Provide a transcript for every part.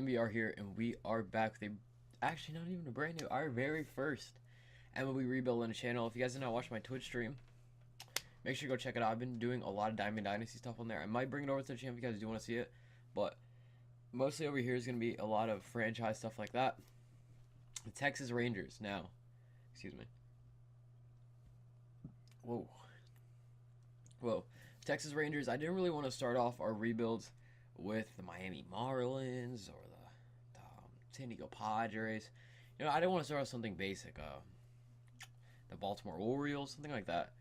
We are here, and we are back with actually not even a brand new, our very first MLB rebuild on the channel. If you guys did not watch my Twitch stream, make sure you go check it out. I've been doing a lot of Diamond Dynasty stuff on there. I might bring it over to the channel if you guys do want to see it, but mostly over here is going to be a lot of franchise stuff like that. The Texas Rangers now. Excuse me. Whoa. Whoa. Texas Rangers, I didn't really want to start off our rebuilds with the Miami Marlins or the San Diego Padres. You know, I didn't want to start off something basic. The Baltimore Orioles, something like that.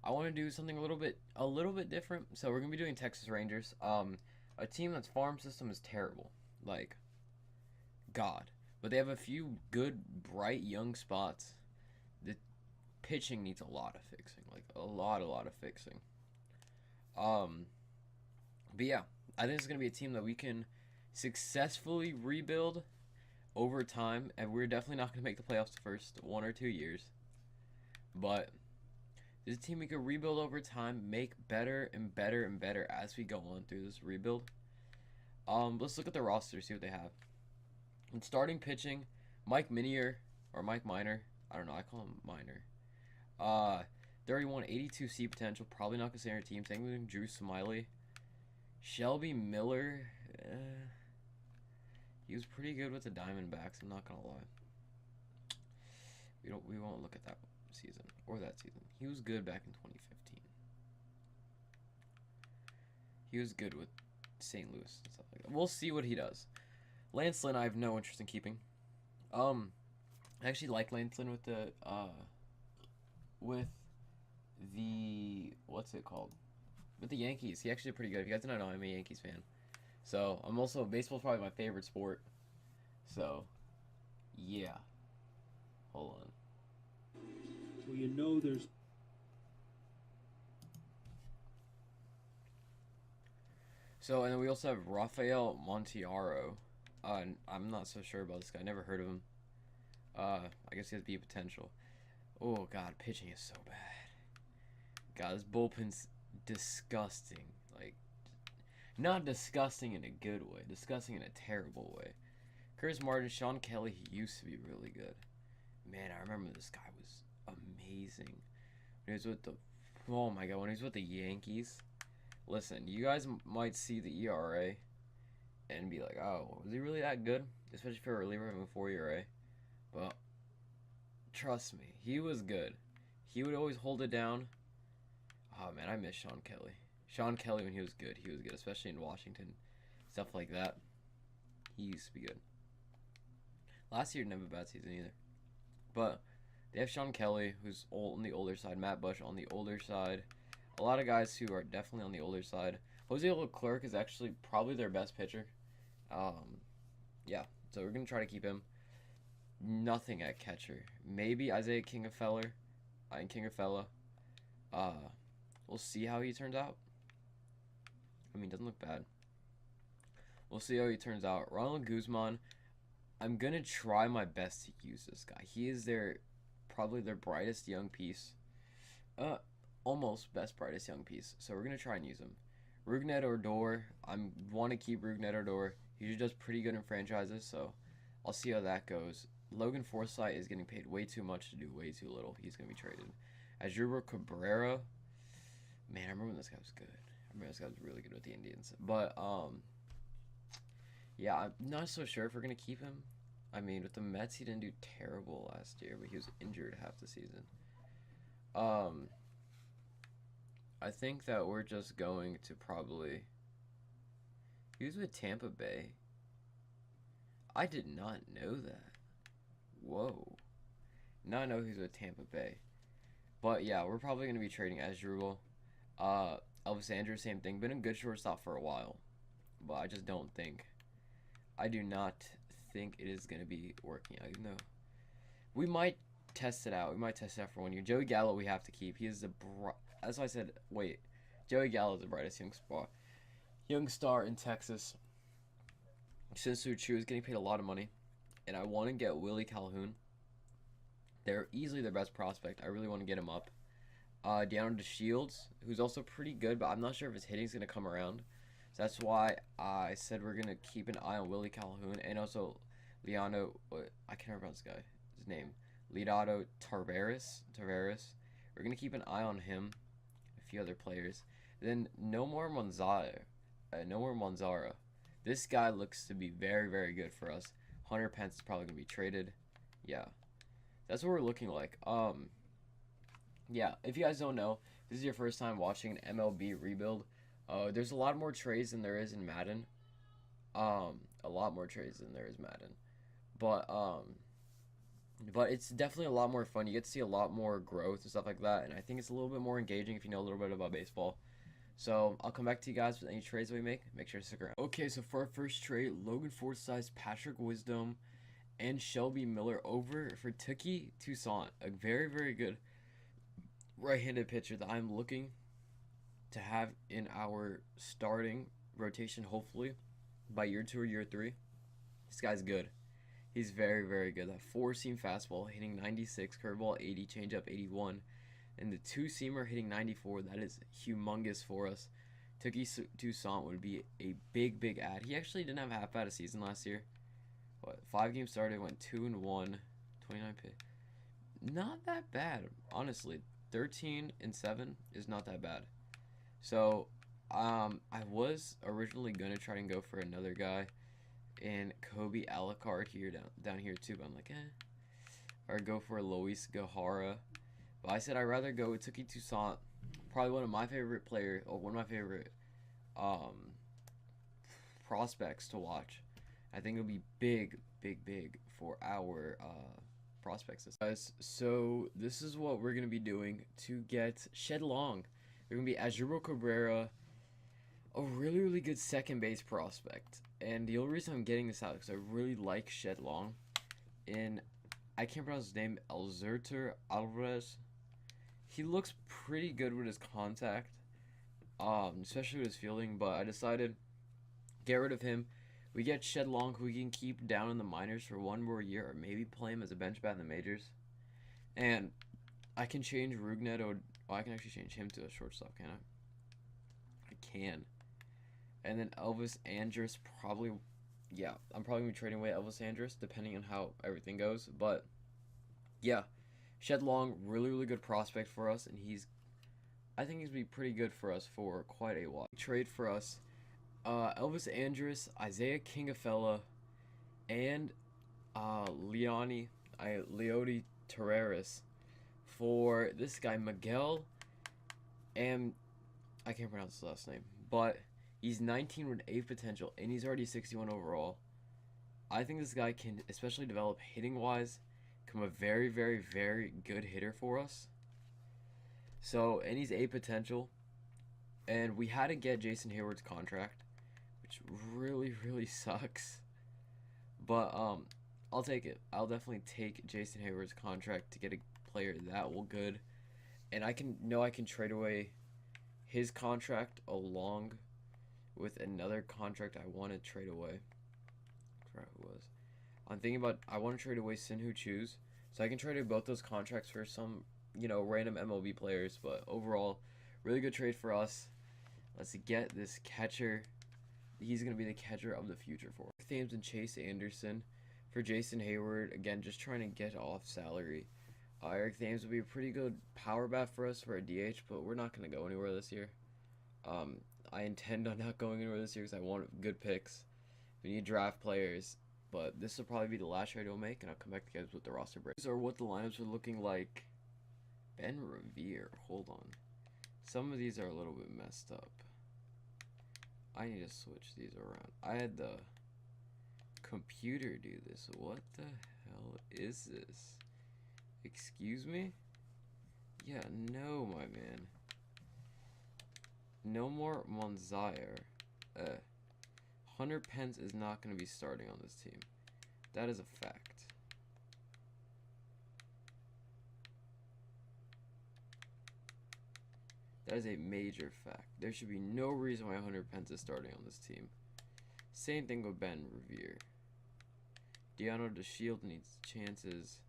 I want to do something a little bit different. So we're gonna be doing Texas Rangers. A team that's farm system is terrible, like God, but they have a few good, bright young spots. The pitching needs a lot of fixing, like a lot of fixing. But yeah, I think it's gonna be a team that we can successfully rebuild over time, and we're definitely not gonna make the playoffs the first 1 or 2 years. But this team we could rebuild over time, make better and better and better as we go on through this rebuild. Let's look at the roster, see what they have. In starting pitching, Mike Minier or Mike Minor, I don't know, I call him Minor. 31, 82 C potential, probably not gonna stay on your team. Same with Drew Smiley. Shelby Miller, he was pretty good with the Diamondbacks, I'm not gonna lie. We won't look at that season or that season. He was good back in 2015. He was good with St. Louis and stuff like that. We'll see what he does. Lance Lynn, I have no interest in keeping. I actually like Lance Lynn with the what's it called? With the Yankees. He actually did pretty good. If you guys don't know, I'm a Yankees fan. So I'm also baseball's probably my favorite sport. So yeah. Hold on. Well, you know there's So, and then we also have Rafael Montiaro. I'm not so sure about this guy. Never heard of him. I guess he has B potential. Oh, God. Pitching is so bad. God, this bullpen's disgusting. Like, not disgusting in a good way. Disgusting in a terrible way. Curtis Martin, Sean Kelly, he used to be really good. Man, I remember this guy was amazing. When he was with the... Oh, my God. When he was with the Yankees... Listen, you guys might see the ERA and be like, oh, was he really that good? Especially for a reliever having a 4 ERA. But trust me, he was good. He would always hold it down. Oh, man, I miss Sean Kelly. Sean Kelly, when he was good, especially in Washington. Stuff like that. He used to be good. Last year didn't have a bad season either. But they have Sean Kelly, who's old on the older side. Matt Bush on the older side. A lot of guys who are definitely on the older side. Jose Leclerc is actually probably their best pitcher. Yeah, so we're going to try to keep him. Nothing at catcher. Maybe Isaiah Kingafella. We'll see how he turns out. I mean, doesn't look bad. We'll see how he turns out. Ronald Guzman. I'm going to try my best to use this guy. He is probably their brightest young piece. Almost best brightest young piece. So we're gonna try and use him. Rougned Odor. I want to keep Rougned Odor. He usually does pretty good in franchises, so I'll see how that goes. Logan Forsythe is getting paid way too much to do way too little. He's gonna be traded. Asdrubal Cabrera. Man, I remember when this guy was good. I remember this guy was really good with the Indians. But yeah, I'm not so sure if we're gonna keep him. I mean, with the Mets, he didn't do terrible last year, but he was injured half the season. I think that we're just going to probably... He was with Tampa Bay. I did not know that. Whoa. Not know he's with Tampa Bay. But yeah, we're probably going to be trading Asdrubal. Elvis Andrews, same thing. Been a good shortstop for a while. But I just don't think... I do not think it is going to be working out. Even though we might test it out. We might test it out for 1 year. Joey Gallo we have to keep. He is the... That's why I said, wait, Joey Gallo is the brightest young star in Texas. Sin-Soo Choo is getting paid a lot of money, and I want to get Willie Calhoun. They're easily their best prospect. I really want to get him up. Deanna DeShields, who's also pretty good, but I'm not sure if his hitting's going to come around. So that's why I said we're gonna keep an eye on Willie Calhoun and also Leonardo. I can't remember this guy. His name, Leonardo Tavares. We're gonna keep an eye on him. A few other players. Then no more Monzara. No more Monzara. This guy looks to be very, very good for us. Hunter Pence is probably gonna be traded. Yeah, that's what we're looking like. Yeah. If you guys don't know, this is your first time watching an MLB rebuild. There's a lot more trades than there is in Madden. A lot more trades than there is Madden. But it's definitely a lot more fun. You get to see a lot more growth and stuff like that, and I think it's a little bit more engaging if you know a little bit about baseball. So I'll come back to you guys with any trades that we make. Make sure to stick around. Okay, so for our first trade, Logan Forsythe, Patrick Wisdom, and Shelby Miller over for Touki Toussaint, a very, very good right-handed pitcher that I'm looking to have in our starting rotation, hopefully by year 2 or year 3. This guy's good. He's very, very good. That 4-seam fastball hitting 96, curveball 80, changeup 81, and the 2-seamer hitting 94. That is humongous for us. Touki Toussaint would be a big, big add. He actually didn't have half bad a season last year. 5 games started, went 2-1, 29 pitch. Not that bad, honestly. 13-7 is not that bad. So, I was originally gonna try and go for another guy and Kobe Alucard here down here too, but I'm like, or go for Luis Guijarro. But I said I'd rather go with Touki Toussaint, probably one of my favorite players, or one of my favorite prospects to watch. I think it'll be big, big, big for our prospects. Guys, so this is what we're gonna be doing to get Shed Long. We're gonna be Asdrubal Cabrera, a really, really good second base prospect. And the only reason I'm getting this out is because I really like Shed Long. And I can't pronounce his name, Elzerter Alvarez. He looks pretty good with his contact, especially with his fielding. But I decided get rid of him. We get Shed Long, who we can keep down in the minors for 1 more year, or maybe play him as a bench bat in the majors. And I can change Rugnet, or I can actually change him to a shortstop, can I? I can. And then Elvis Andrus, probably, yeah, I'm probably going to be trading away Elvis Andrus, depending on how everything goes. But, yeah, Shed Long, really, really good prospect for us, and I think he's going to be pretty good for us for quite a while. Trade for us, Elvis Andrus, Isaiah Kingafella, and Leody Terraris for this guy, Miguel, and I can't pronounce his last name, but he's 19 with 8 potential, and he's already 61 overall. I think this guy can, especially develop hitting-wise, become a very, very, very good hitter for us. So, and he's 8 potential. And we had to get Jason Hayward's contract, which really, really sucks. But, I'll take it. I'll definitely take Jason Hayward's contract to get a player that will good. And I can trade away his contract along with another contract I want to trade away. I forgot who it was. I'm thinking about, I want to trade away Sinhu Chus. So I can trade away both those contracts for some, random MLB players. But overall, really good trade for us. Let's get this catcher. He's going to be the catcher of the future for us. Thames and Chase Anderson for Jason Hayward. Again, just trying to get off salary. Eric Thames will be a pretty good power bat for us for a DH, but we're not going to go anywhere this year. I intend on not going anywhere this year because I want good picks. We need draft players, but this will probably be the last trade we'll make, and I'll come back to you guys with the roster break. These are what the lineups are looking like. Ben Revere, hold on. Some of these are a little bit messed up. I need to switch these around. I had the computer do this. What the hell is this? Excuse me? Yeah, no, my man. No more Monzaire. Hunter Pence is not going to be starting on this team. That is a fact. That is a major fact. There should be no reason why Hunter Pence is starting on this team. Same thing with Ben Revere. Deano DeShield needs chances.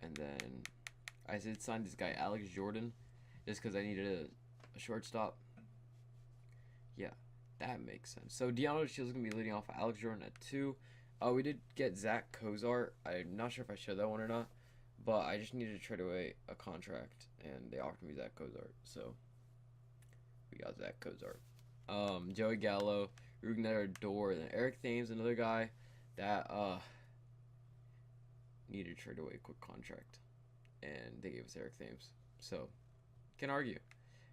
And then I did sign this guy, Alex Jordan, just because I needed a shortstop. Yeah, that makes sense. So Deanna Shields is gonna be leading off Alex Jordan at 2. We did get Zach Kozart. I'm not sure if I showed that one or not, but I just needed to trade away a contract, and they offered me Zach Kozart, so we got Zach Kozart. Joey Gallo, Rugner Door, and then Eric Thames, another guy that needed to trade away a quick contract, and they gave us Eric Thames. So can't argue.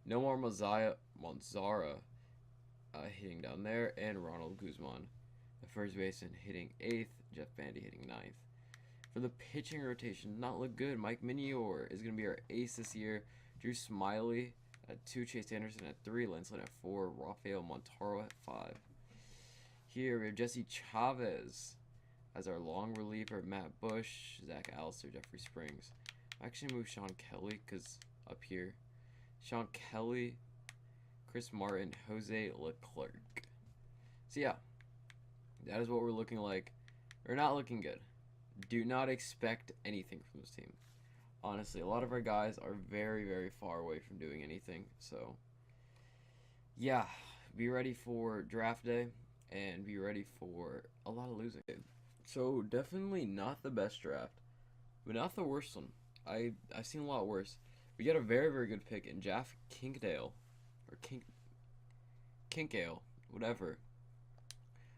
No more Manzara hitting down there, and Ronald Guzman, the first baseman, hitting 8th. Jeff Bandy hitting 9th. For the pitching rotation, not look good. Mike Minior is going to be our ace this year. Drew Smiley at 2, Chase Anderson at 3, Lance Lynn at 4, Rafael Montaro at 5. Here we have Jesse Chavez as our long reliever, Matt Bush, Zach Allister, Jeffrey Springs. I actually moved Sean Kelly because up here, Sean Kelly, Chris Martin, Jose Leclerc. So yeah, that is what we're looking like. We're not looking good. Do not expect anything from this team. Honestly, a lot of our guys are very, very far away from doing anything. So, yeah, be ready for draft day and be ready for a lot of losing. So, definitely not the best draft, but not the worst one. I've seen a lot worse. We got a very, very good pick in Jeff Kinkdale, or Kinkale, whatever.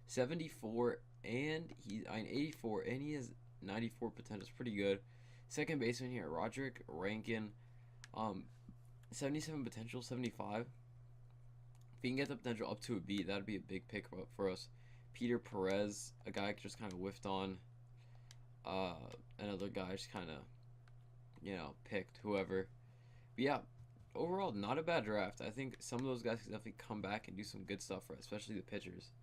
74, and he's 84, and he has 94 potential. It's pretty good. Second baseman here, Roderick Rankin, 77 potential, 75. If he can get the potential up to a B, that'd be a big pick for us. Peter Perez, a guy just kind of whiffed on. Another guy just kind of, picked whoever. But yeah, overall, not a bad draft. I think some of those guys can definitely come back and do some good stuff for us, especially the pitchers.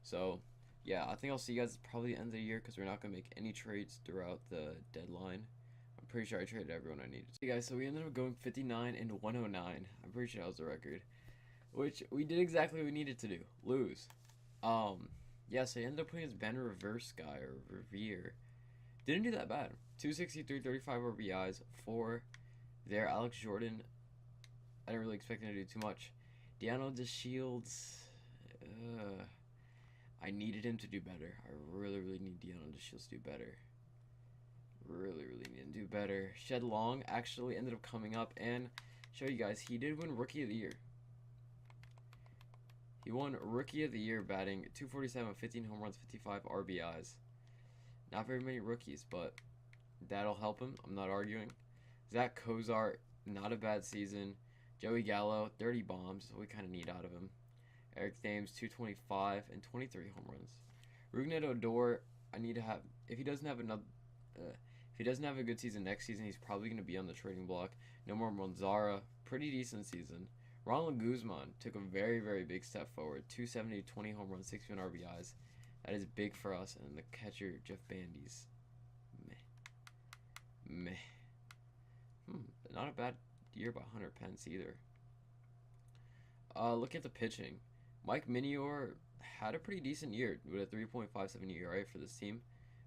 So, yeah, I think I'll see you guys probably the end of the year because we're not going to make any trades throughout the deadline. I'm pretty sure I traded everyone I needed. Hey guys, so we ended up going 59 and 109. I'm pretty sure that was the record. Which we did exactly what we needed to do. Lose. Yeah, so he ended up putting his Ben Reverse guy, or Revere. Didn't do that bad. 263, 35 RBIs, 4 there. Alex Jordan, I didn't really expect him to do too much. Deanna DeShields, I needed him to do better. I really, really need Deanna DeShields to do better. Really, really need him to do better. Shed Long actually ended up coming up and show you guys he did win Rookie of the Year. He won Rookie of the Year batting 247, 15 home runs, 55 RBIs. Not very many rookies, but that'll help him. I'm not arguing. Zach Kozart, not a bad season. Joey Gallo, 30 bombs. What we kind of need out of him. Eric Thames, 225 and 23 home runs. Rugnet Odor, I need to have. If he doesn't have a good season next season, he's probably going to be on the trading block. No more Manzara, pretty decent season. Ronald Guzman took a very, very big step forward. 270, 20 home runs, 61 RBIs. That is big for us. And the catcher, Jeff Bandy's meh. Not a bad year by Hunter Pence either. Look at the pitching. Mike Minior had a pretty decent year with a 3.57 ERA for this team.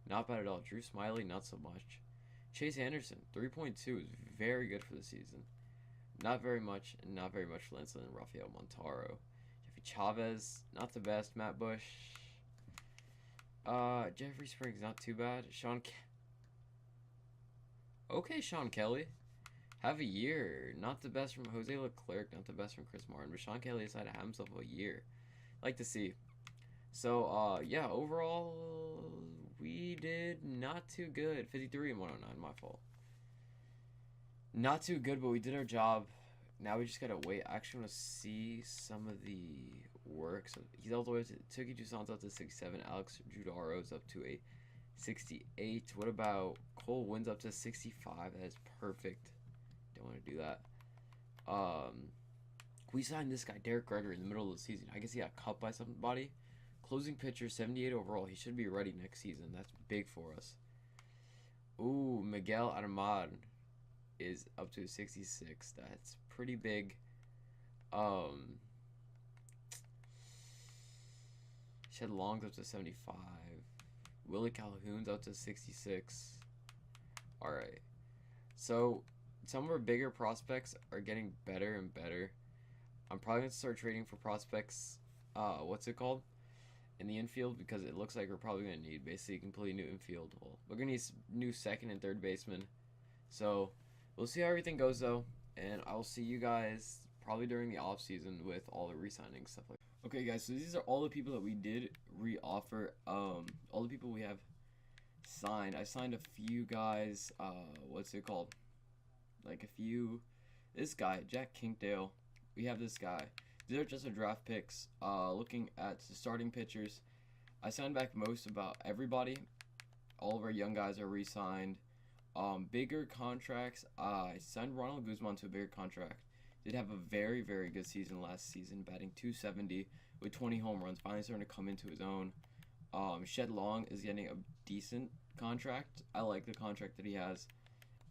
Not bad at all. Drew Smiley, not so much. Chase Anderson, 3.2 is very good for the season. Not very much, and not very much for Lance Lynn and Rafael Montaro. Jeffrey Chavez, not the best. Matt Bush. Jeffrey Springs, not too bad. Sean Kelly. Have a year. Not the best from Jose Leclerc, not the best from Chris Martin, but Sean Kelly decided to have himself a year. Like to see. So, yeah, overall, we did not too good. 53 and 109, my fault. Not too good, but we did our job. Now we just gotta wait. I actually want to see some of the work. So he's all the way to Tuki Toussaint's up to 67. Alex Judaro's up to a 68. What about Cole Wynn's up to 65? That is perfect. Don't want to do that. We signed this guy, Derek Gregory, in the middle of the season. I guess he got cut by somebody. Closing pitcher, 78 overall. He should be ready next season. That's big for us. Ooh, Miguel Armad is up to 66. That's pretty big. Shed Long's up to 75. Willie Calhoun's up to 66. Alright. So, some of our bigger prospects are getting better and better. I'm probably going to start trading for prospects what's it called? In the infield, because it looks like we're probably going to need basically a completely new infield. Well, we're going to need new second and third baseman. So we'll see how everything goes though, and I'll see you guys probably during the off season with all the re-signing stuff like that. Okay, guys, so these are all the people that we did re-offer. All the people we have signed. I signed a few guys. What's it called? Like a few. This guy, Jack Kinkdale. We have this guy. These are just the draft picks. Looking at the starting pitchers, I signed back most about everybody. All of our young guys are re-signed. Bigger contracts. I signed Ronald Guzman to a bigger contract. Did have a very, very good season last season, batting .270 with 20 home runs. Finally starting to come into his own. Shed Long is getting a decent contract. I like the contract that he has.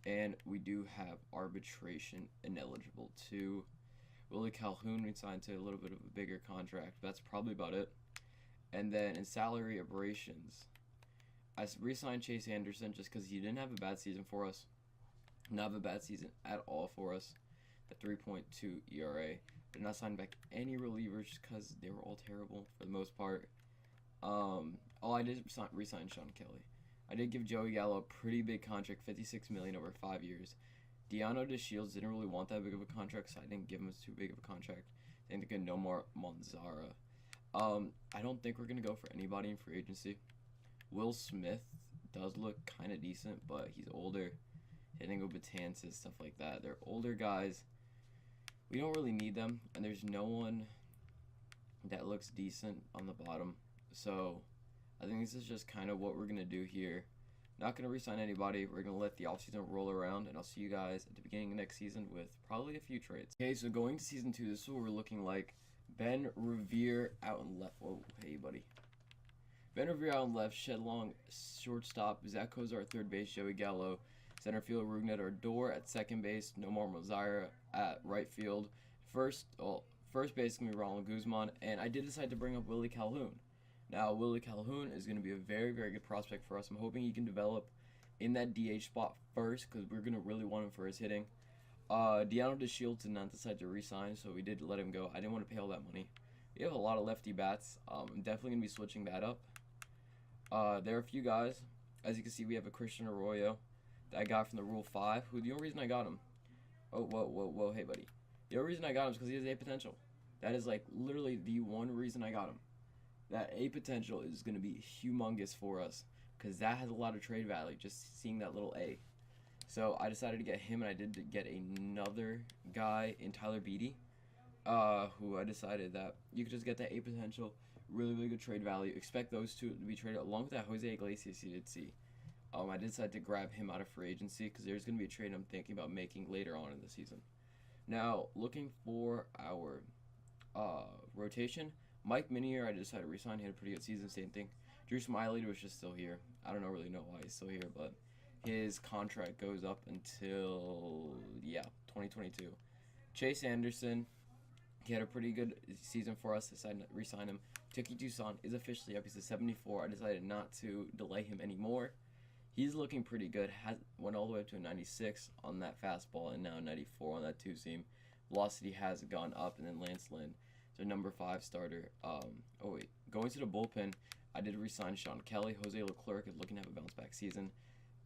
And we do have arbitration ineligible too. Willie Calhoun we signed to a little bit of a bigger contract. That's probably about it. And then in salary aberrations, I re-signed Chase Anderson just because he didn't have a bad season for us. Not have a bad season at all for us. The 3.2 ERA. Did not sign back any relievers because they were all terrible for the most part. I did re-sign Sean Kelly. I did give Joey Gallo a pretty big contract, $56 million over 5 years. Deano DeShields didn't really want that big of a contract, so I didn't give him too big of a contract. I think they're going to Nomar Monzara. I don't think we're going to go for anybody in free agency. Will Smith does look kind of decent, but he's older. Hitting with Betances, stuff like that. They're older guys. We don't really need them, and there's no one that looks decent on the bottom. So I think this is just kind of what we're going to do here. Not going to re-sign anybody. We're going to let the offseason roll around, and I'll see you guys at the beginning of next season with probably a few trades. Okay, so going to Season 2, this is what we're looking like. Ben Revere out in left. Whoa, hey, buddy. Ben Revere out in left. Shed Long, shortstop. Zach Kozar, third base. Joey Gallo, center field. Rugnet Odor at second base. Nomar Mazara at right field. First base is going to be Ronald Guzman, and I did decide to bring up Willie Calhoun. Now, Willie Calhoun is going to be a very, very good prospect for us. I'm hoping he can develop in that DH spot first because we're going to really want him for his hitting. Deano DeShields did not decide to re-sign, so we did let him go. I didn't want to pay all that money. We have a lot of lefty bats. I'm definitely going to be switching that up. There are a few guys. As you can see, we have a Christian Arroyo that I got from the Rule 5, who the only reason I got him. Oh, whoa, hey, buddy. The only reason I got him is because he has A potential. That is, like, literally the one reason I got him. That A potential is going to be humongous for us because that has a lot of trade value, just seeing that little A. So I decided to get him, and I did get another guy in Tyler Beatty, who I decided that you could just get that A potential, really, really good trade value. Expect those two to be traded along with that Jose Iglesias you did see. I did decide to grab him out of free agency because there's going to be a trade I'm thinking about making later on in the season. Now, looking for our rotation. Mike Minier, I decided to resign. He had a pretty good season. Same thing. Drew Smiley was just still here. I don't really know why he's still here, but his contract goes up until 2022. Chase Anderson, he had a pretty good season for us. Decided to resign him. Tiki Toussaint is officially up. He's a 74. I decided not to delay him anymore. He's looking pretty good. Went all the way up to a 96 on that fastball and now 94 on that two-seam. Velocity has gone up, and then Lance Lynn, their number 5 starter. Going to the bullpen, I did re-sign Sean Kelly. Jose Leclerc is looking to have a bounce-back season.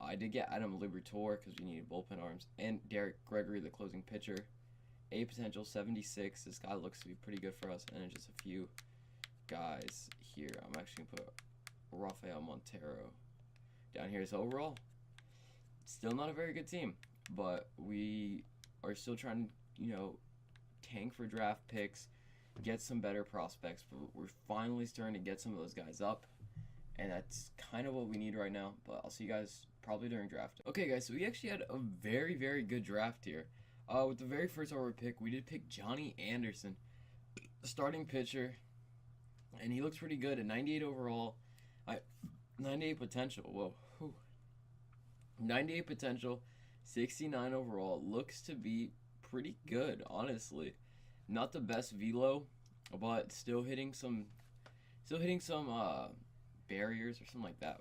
I did get Adam Liberatore because we needed bullpen arms, and Derek Gregory, the closing pitcher. A potential 76. This guy looks to be pretty good for us, and then just a few guys here. I'm actually going to put Rafael Montero down here. So overall, still not a very good team, but we are still trying to, tank for draft picks, get some better prospects, but we're finally starting to get some of those guys up, and that's kind of what we need right now. But I'll see you guys probably during draft. Okay, guys, so we actually had a very, very good draft here. With the very first overall pick, we did pick Johnny Anderson, starting pitcher, and he looks pretty good at 98 overall. 98 potential. Whoa. 98 potential, 69 overall. Looks to be pretty good, honestly. Not the best velo, but still hitting some barriers or something like that.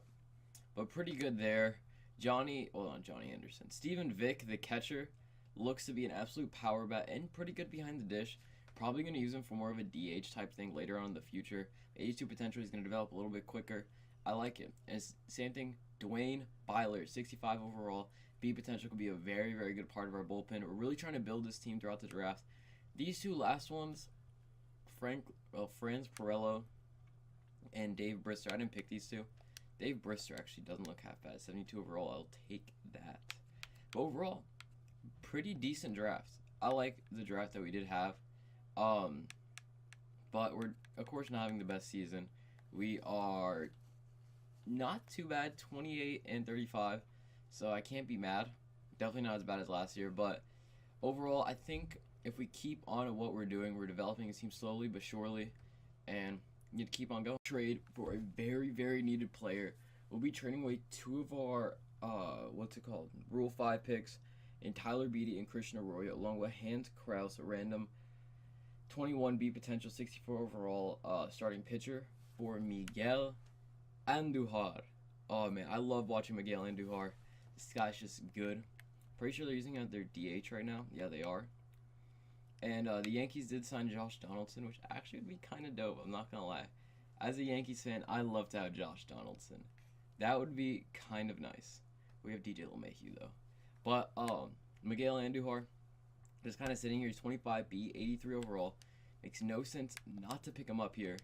But pretty good there. Johnny Anderson. Steven Vick, the catcher, looks to be an absolute power bat and pretty good behind the dish. Probably going to use him for more of a DH type thing later on in the future. 82 potential, he's going to develop a little bit quicker. I like it. And it's same thing, Dwayne Byler, 65 overall. B potential could be a very, very good part of our bullpen. We're really trying to build this team throughout the draft. These two last ones, Franz Perello and Dave Brister. I didn't pick these two. Dave Brister actually doesn't look half bad. 72 overall, I'll take that. But overall, pretty decent draft. I like the draft that we did have. But we're, of course, not having the best season. We are not too bad, 28 and 35. So I can't be mad. Definitely not as bad as last year. But overall, I think if we keep on at what we're doing, we're developing a team slowly but surely. And you keep on going. Trade for a very, very needed player. We'll be trading away two of our, Rule 5 picks in Tyler Beatty and Christian Arroyo, along with Hans Krause, a random 21 B potential, 64 overall starting pitcher for Miguel Andujar. Oh, man, I love watching Miguel Andujar. This guy's just good. Pretty sure they're using their DH right now. Yeah, they are. And the Yankees did sign Josh Donaldson, which actually would be kind of dope. I'm not going to lie. As a Yankees fan, I love to have Josh Donaldson. That would be kind of nice. We have DJ LeMahieu, though. But Miguel Andujar, just kind of sitting here. He's 25B, 83 overall. Makes no sense not to pick him up here.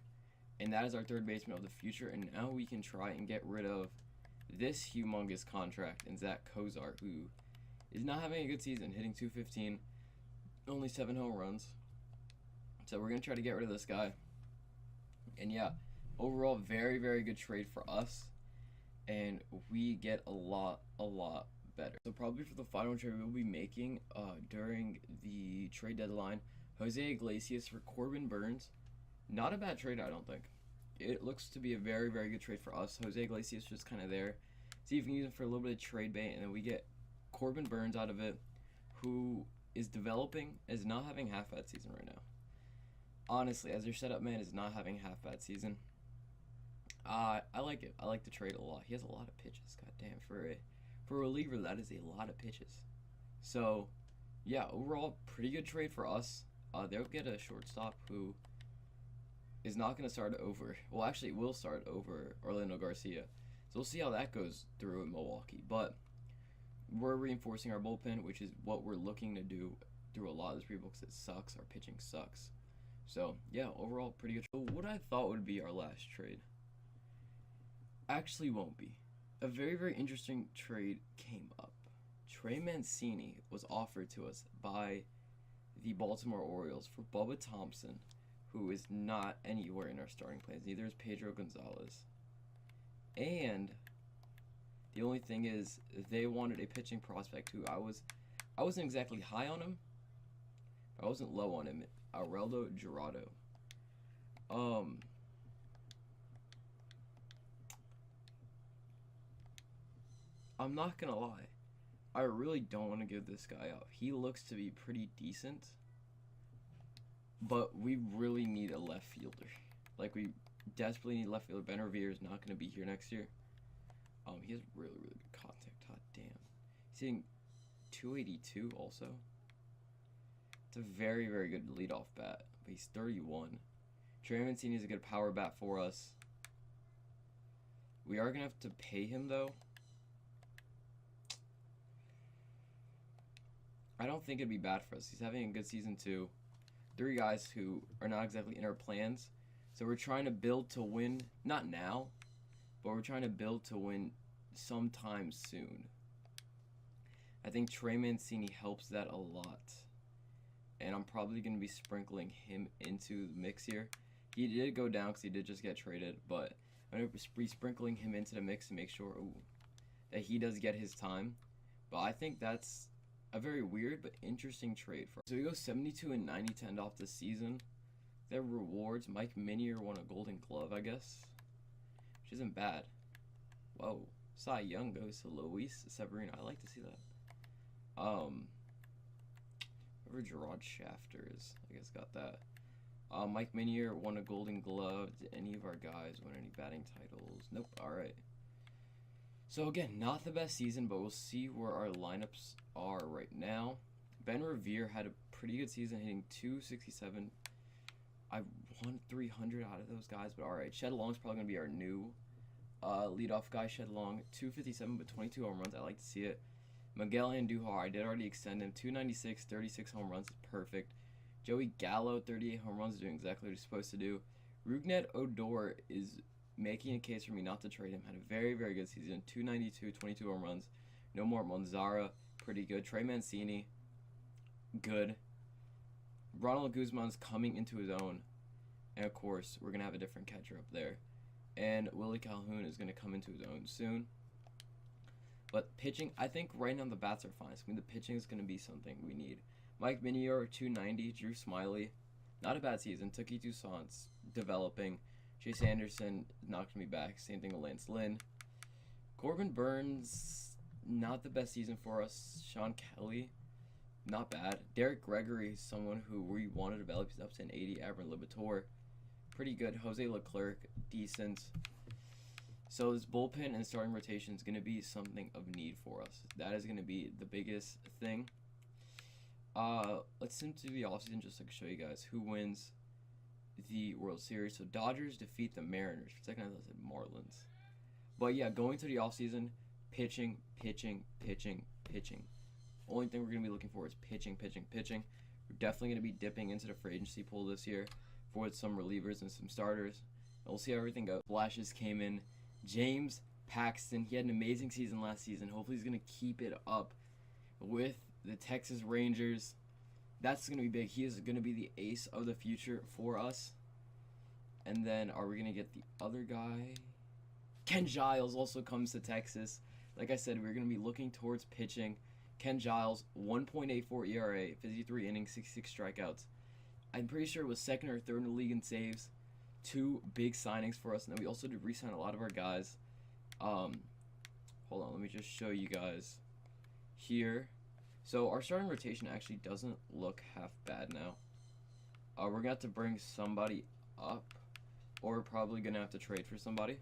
And that is our third baseman of the future. And now we can try and get rid of this humongous contract and Zach Kozar, who is not having a good season, hitting 215, only 7 home runs. So we're going to try to get rid of this guy. And yeah, overall, very, very good trade for us. And we get a lot better. So probably for the final trade we'll be making during the trade deadline, Jose Iglesias for Corbin Burns. Not a bad trade, I don't think. It looks to be a very, very good trade for us. Jose Iglesias just kind of there. See if we can use him for a little bit of trade bait, and then we get Corbin Burns out of it, who is developing, is not having half bad season right now. Honestly, as your setup man, is not having half bad season. I like it. I like the trade a lot. He has a lot of pitches. God damn, for a reliever, that is a lot of pitches. So, yeah, overall, pretty good trade for us. They'll get a shortstop who is not going to start over. Well, actually, will start over Orlando Garcia. So we'll see how that goes through in Milwaukee. But we're reinforcing our bullpen, which is what we're looking to do through a lot of this rebook because it sucks. Our pitching sucks. So, yeah, overall, pretty good. So what I thought would be our last trade actually won't be. A very, very interesting trade came up. Trey Mancini was offered to us by the Baltimore Orioles for Bubba Thompson, who is not anywhere in our starting plans. Neither is Pedro Gonzalez. And the only thing is, they wanted a pitching prospect who I wasn't exactly high on him, but I wasn't low on him. Aureldo Gerardo. I'm not gonna lie. I really don't want to give this guy up. He looks to be pretty decent, but we really need a left fielder. Like, we desperately need a left fielder. Ben Revere is not going to be here next year. He has really, really good contact. God damn. He's hitting 282 also. It's a very, very good leadoff bat, but he's 31. Trey Mancini is a good power bat for us. We are going to have to pay him, though. I don't think it'd be bad for us. He's having a good season too. 3 guys who are not exactly in our plans. So we're trying to build to win, not now, but we're trying to build to win sometime soon. I think Trey Mancini helps that a lot. And I'm probably going to be sprinkling him into the mix here. He did go down because he did just get traded, but I'm going to be sprinkling him into the mix to make sure that he does get his time. But I think that's a very weird but interesting trade for us. So we go 72 and 90 to end off the season. Their rewards, Mike Minier won a Golden Glove, I guess, which isn't bad. Whoa, Cy Young goes to Luis Severino. I like to see that. Whoever Gerard Shafter is, I guess, got that. Mike Minier won a Golden Glove. Did any of our guys win any batting titles? Nope. All right. So again, not the best season, but we'll see where our lineups are right now. Ben Revere had a pretty good season, hitting 267. I won 300 out of those guys, but all right. Shed Long's probably going to be our new leadoff guy. Shed Long, 257, but 22 home runs. I like to see it. Miguel Andujar, I did already extend him. 296, 36 home runs is perfect. Joey Gallo, 38 home runs, doing exactly what he's supposed to do. Rougned Odor is making a case for me not to trade him. Had a very, very good season. 292, 22 home runs. No more Monzara, pretty good. Trey Mancini, good. Ronald Guzman's coming into his own. And, of course, we're going to have a different catcher up there. And Willie Calhoun is going to come into his own soon. But pitching, I think right now the bats are fine. The pitching is going to be something we need. Mike Minior, 290. Drew Smiley, not a bad season. Tuki Toussaint's developing. Chase Anderson knocked me back. Same thing with Lance Lynn. Corbin Burns, not the best season for us. Sean Kelly, not bad. Derek Gregory, someone who we want to develop. He's up to an 80. Aaron Libator, pretty good. Jose Leclerc, decent. So this bullpen and starting rotation is going to be something of need for us. That is going to be the biggest thing. Let's send to the offseason just to show you guys who wins the World Series. So Dodgers defeat the Mariners. For a second I thought I said Marlins. But yeah, going to the offseason, pitching. Only thing we're going to be looking for is pitching. We're definitely going to be dipping into the free agency pool this year for some relievers and some starters. And we'll see how everything goes. Flashes came in. James Paxton, he had an amazing season last season. Hopefully he's going to keep it up with the Texas Rangers. That's going to be big. He is going to be the ace of the future for us. And then are we going to get the other guy? Ken Giles also comes to Texas. Like I said, we're going to be looking towards pitching. Ken Giles, 1.84 ERA, 53 innings, 66 strikeouts. I'm pretty sure it was second or third in the league in saves. 2 big signings for us. And then we also did re-sign a lot of our guys. Hold on, let me just show you guys here. So our starting rotation actually doesn't look half bad now. We're going to have to bring somebody up, or we're probably going to have to trade for somebody.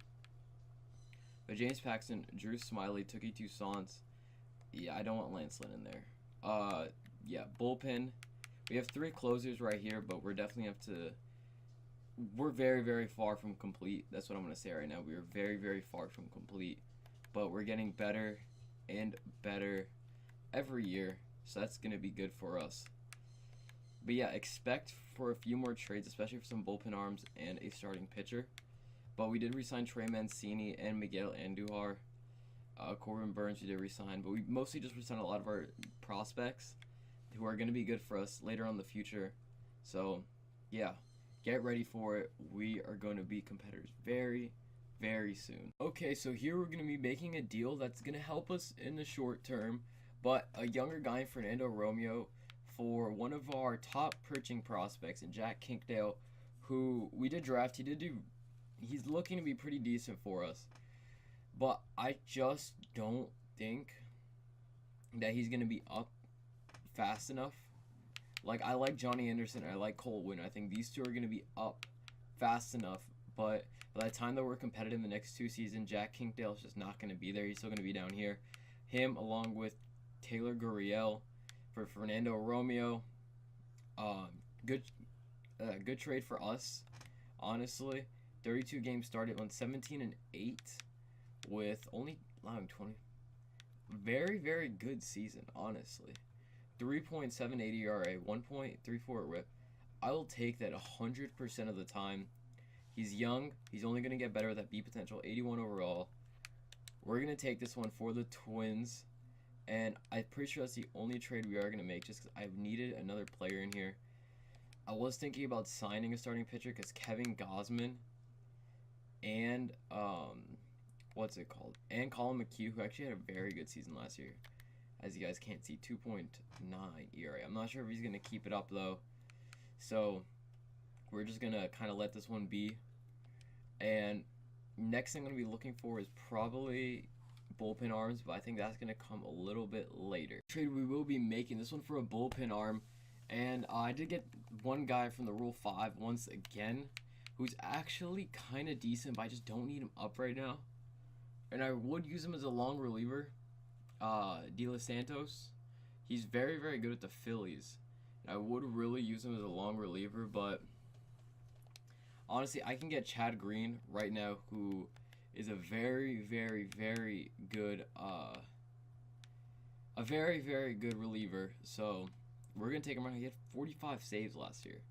But James Paxton, Drew Smiley, Tuki Toussaint. Yeah, I don't want Lance Lynn in there. Yeah, bullpen. We have 3 closers right here, but we're definitely have to... We're very, very far from complete. That's what I'm going to say right now. We are very, very far from complete. But we're getting better and better every year, so that's going to be good for us. But yeah, expect for a few more trades, especially for some bullpen arms and a starting pitcher. But we did re-sign Trey Mancini and Miguel Andujar. Corbin Burns we did re-sign, but we mostly just re-signed a lot of our prospects who are going to be good for us later on in the future. So yeah, get ready for it. We are going to be competitors very, very soon. Okay, so here we're going to be making a deal that's going to help us in the short term, but a younger guy, Fernando Romeo, for one of our top pitching prospects, and Jack Kinkdale, who we did draft. He's looking to be pretty decent for us, but I just don't think that he's going to be up fast enough. Like, I like Johnny Anderson, I like Cole Winn. I think these two are going to be up fast enough, but by the time that we're competitive in the next 2 seasons, Jack Kinkdale is just not going to be there. He's still going to be down here. Him along with Taylor Gurriel for Fernando Romeo. Good trade for us, honestly. 32 games started, went 17-8 with only allowing 20. Very, very good season, honestly. 3.78 ERA, 1.34 WHIP. I will take that 100% of the time. He's young. He's only going to get better with that B potential. 81 overall. We're going to take this one for the Twins. And I'm pretty sure that's the only trade we are going to make, just because I've needed another player in here. I was thinking about signing a starting pitcher because Kevin Gausman and and Colin McHugh, who actually had a very good season last year, as you guys can't see, 2.9 ERA. I'm not sure if he's going to keep it up though, so we're just going to kind of let this one be. And next thing I'm going to be looking for is probably bullpen arms, but I think that's going to come a little bit later. Trade we will be making this one for a bullpen arm, and I did get one guy from the Rule 5 once again, who's actually kind of decent, but I just don't need him up right now. And I would use him as a long reliever, De Los Santos. He's very, very good at the Phillies. I would really use him as a long reliever, but honestly, I can get Chad Green right now, who is a very, very, very good, reliever. So we're gonna take him around. He had 45 saves last year.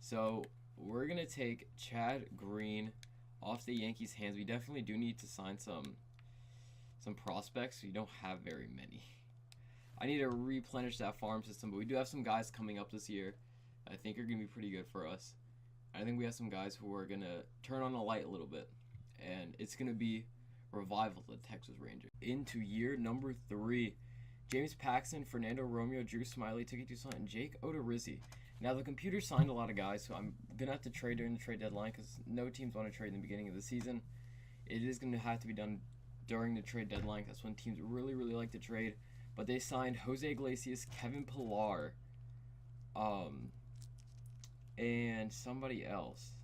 So we're gonna take Chad Green off the Yankees' hands. We definitely do need to sign some prospects. We don't have very many. I need to replenish that farm system, but we do have some guys coming up this year I think are gonna be pretty good for us. I think we have some guys who are gonna turn on the light a little bit, and it's gonna be revival of the Texas Rangers. Into year number 3, James Paxton, Fernando Romeo, Drew Smyly, Tiki Toussaint, and Jake Odorizzi. Now the computer signed a lot of guys, so I'm gonna have to trade during the trade deadline because no teams want to trade in the beginning of the season. It is gonna have to be done during the trade deadline. That's when teams really, really like to trade. But they signed Jose Iglesias, Kevin Pillar, and somebody else.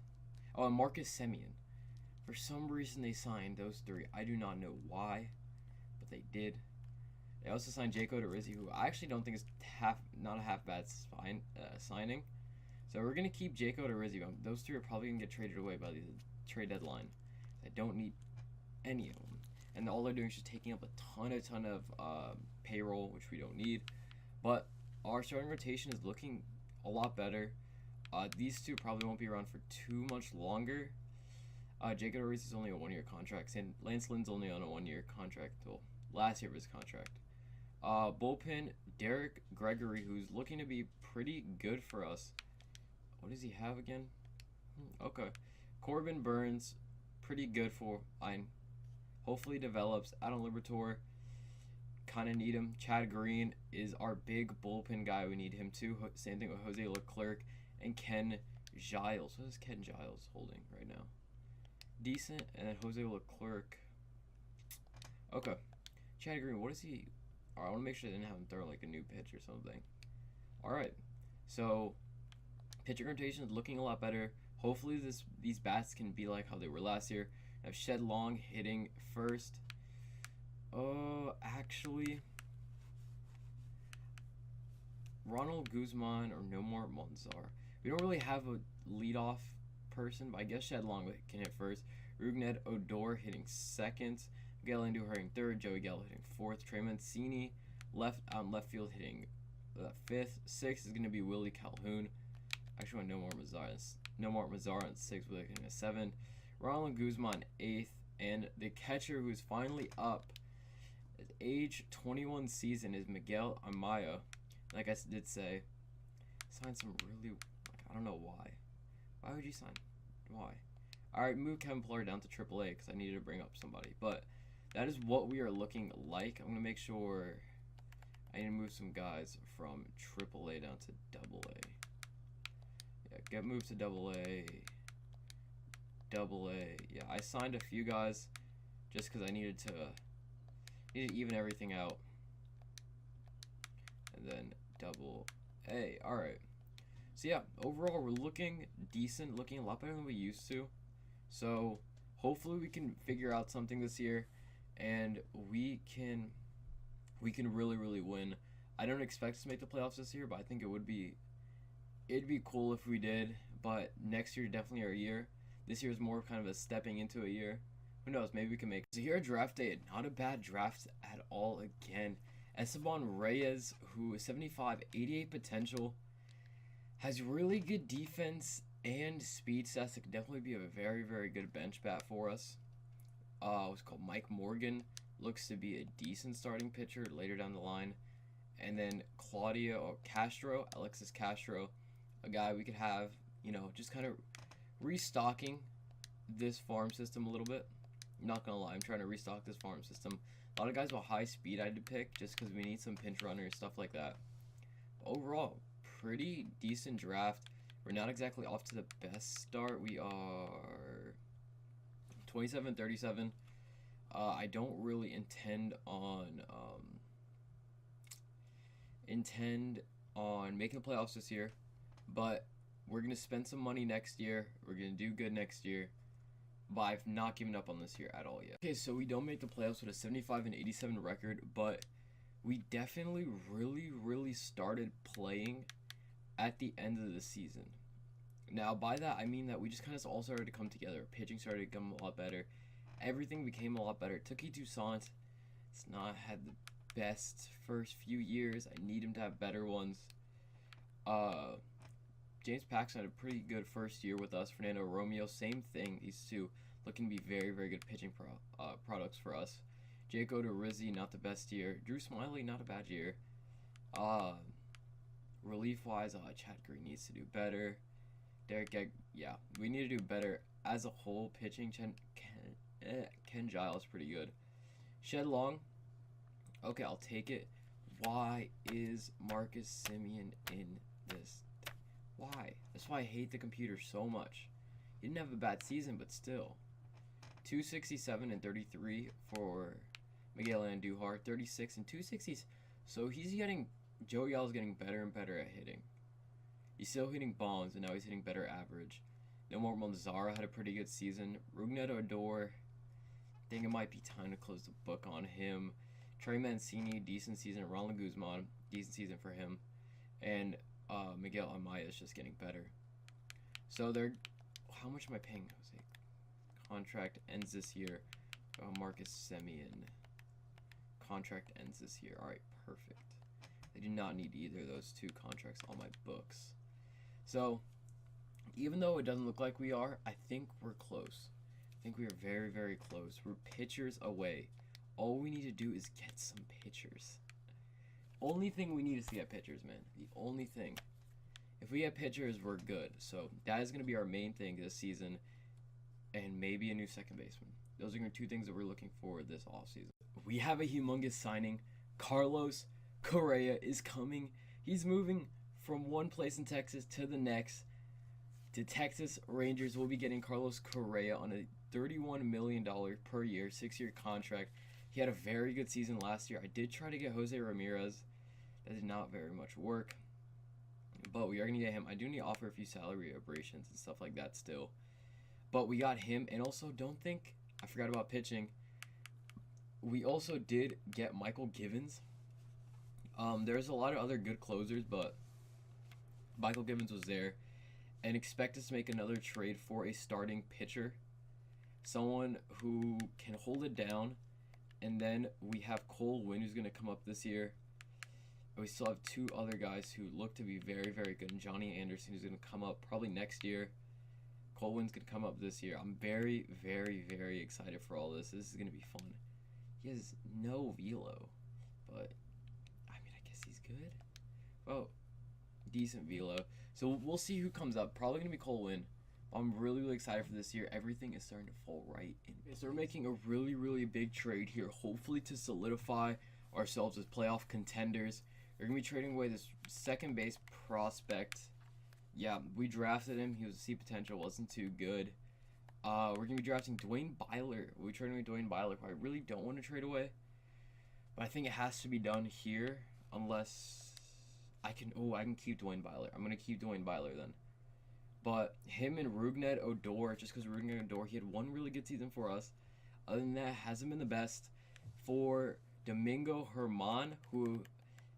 Oh, and Marcus Semien. For some reason, they signed those 3. I do not know why, but they did. They also signed Jake Odorizzi, who I actually don't think is not a half bad signing. So we're gonna keep Jake Odorizzi. Those 3 are probably gonna get traded away by the trade deadline. I don't need any of them, and all they're doing is just taking up a ton of payroll, which we don't need. But our starting rotation is looking a lot better. These 2 probably won't be around for too much longer. Jake Odorizzi is only a 1-year contract, and Lance Lynn's only on a 1-year contract. Well, last year of his contract. Bullpen, Derek Gregory, who's looking to be pretty good for us. What does he have again? Okay. Corbin Burns, pretty good for Ein. Hopefully develops. Adam Liberatore, kind of need him. Chad Green is our big bullpen guy. We need him too. Same thing with Jose Leclerc and Ken Giles. What is Ken Giles holding right now? Decent. And then Jose Leclerc. Okay. Chad Green, what is he? Alright, I want to make sure I didn't have him throw like a new pitch or something. Alright. So, pitching rotation is looking a lot better. Hopefully these bats can be like how they were last year. I have Shed Long hitting first. Actually, Ronald Guzman or Nomar Monzar. We don't really have a leadoff person, but I guess Shed Long can hit first. Rougned Odor hitting second. Miguel Andujar hitting third. Joey Gallo hitting fourth. Trey Mancini left field hitting fifth. Sixth is going to be Willie Calhoun. Actually, no more Mazar on sixth. Willie hitting a 7. Ronald Guzman 8th, and the catcher who's finally up, his age 21 season, is Miguel Amaya. Like I did say, signed some really, I don't know why. Why would you sign? Why? Alright, move Kevin Pillar down to AAA because I needed to bring up somebody. But that is what we are looking like. I'm going to make sure I need to move some guys from AAA down to AA. Yeah, get moved to AA. Yeah, I signed a few guys just because I needed to even everything out. And then AA. Alright. So yeah, overall we're looking decent, looking a lot better than we used to. So hopefully we can figure out something this year and we can really, really win. I don't expect us to make the playoffs this year, but I think it'd be cool if we did. But next year definitely our year. This year is more kind of a stepping into a year. Who knows? Maybe we can make. So here at draft day, not a bad draft at all. Again, Esteban Reyes, who is 75, 88 potential, has really good defense and speed stats. It could definitely be a very, very good bench bat for us. What's called Mike Morgan, looks to be a decent starting pitcher later down the line. And then Alexis Castro, a guy we could have, just kind of restocking this farm system a little bit. I'm not gonna lie, I'm trying to restock this farm system. A lot of guys with high speed I had to pick just because we need some pinch runners, stuff like that. But overall, pretty decent draft. We're not exactly off to the best start. We are 27-37. I don't really intend on making the playoffs this year, but we're going to spend some money next year. We're going to do good next year. But I've not given up on this year at all yet. Okay, so we don't make the playoffs with a 75-87 record, but we definitely really started playing at the end of the season. Now, by that, I mean that we just kind of all started to come together. Pitching started to become a lot better. Everything became a lot better. Tuki Toussaint has not had the best first few years. I need him to have better ones. James Paxton had a pretty good first year with us. Fernando Romeo, same thing. These two looking to be very good pitching products for us. Jake Odorizzi, not the best year. Drew Smiley, not a bad year. Relief-wise, Chad Green needs to do better. Derek Gegg, yeah, we need to do better as a whole. Pitching, Ken Giles, pretty good. Shed Long, okay, I'll take it. Why is Marcus Semien in this? Why? That's why I hate the computer so much. He didn't have a bad season, but still. 267 and 33 for Miguel Andujar, 36 and 260s. So he's getting, Joey Gallo's getting better and better at hitting. He's still hitting bombs, and now he's hitting better average. Nomar Monzara had a pretty good season. Rougned Odor, I think it might be time to close the book on him. Trey Mancini, decent season. Ronald Guzman, decent season for him. And Miguel Amaya is just getting better. So they're, how much am I paying Jose? Contract ends this year. Marcus Semien. Contract ends this year. Alright, perfect. They do not need either of those two contracts on my books. So, even though it doesn't look like we are, I think we're close. I think we are very close. We're pitchers away. All we need to do is get some pitchers. Only thing we need is to get pitchers, man. The only thing. If we get pitchers, we're good. So, that is going to be our main thing this season. And maybe a new second baseman. Those are going to be two things that we're looking for this offseason. We have a humongous signing. Carlos Correa is coming. He's moving from one place in Texas to the next. The Texas Rangers will be getting Carlos Correa on a $31 million per year, 6-year contract. He had a very good season last year. I did try to get Jose Ramirez. That did not very much work. But we are going to get him. I do need to offer a few salary aberrations and stuff like that still. But we got him. And also, don't think I forgot about pitching. We also did get Michael Givens. There's a lot of other good closers, but Michael Givens was there. And expect us to make another trade for a starting pitcher. Someone who can hold it down. And then we have Cole Winn, who's going to come up this year. And we still have two other guys who look to be very good. And Johnny Anderson, who's going to come up probably next year. Cole Winn's going to come up this year. I'm very excited for all this. This is going to be fun. He has no velo. But, I mean, I guess he's good. Oh, decent velo. So we'll see who comes up. Probably going to be Cole Winn. I'm really excited for this year. Everything is starting to fall right in. So we're making a really big trade here, hopefully to solidify ourselves as playoff contenders. We're going to be trading away this second base prospect. Yeah, we drafted him. He was a C potential, wasn't too good. We're going to be drafting Dwayne Byler. We're trading away Dwayne Byler, who I really don't want to trade away. But I think it has to be done here unless I can keep Dwayne Byler. I'm going to keep Dwayne Byler then. But him and Rougned Odor, just because Rougned Odor, he had one really good season for us. Other than that, hasn't been the best. For Domingo Germán, who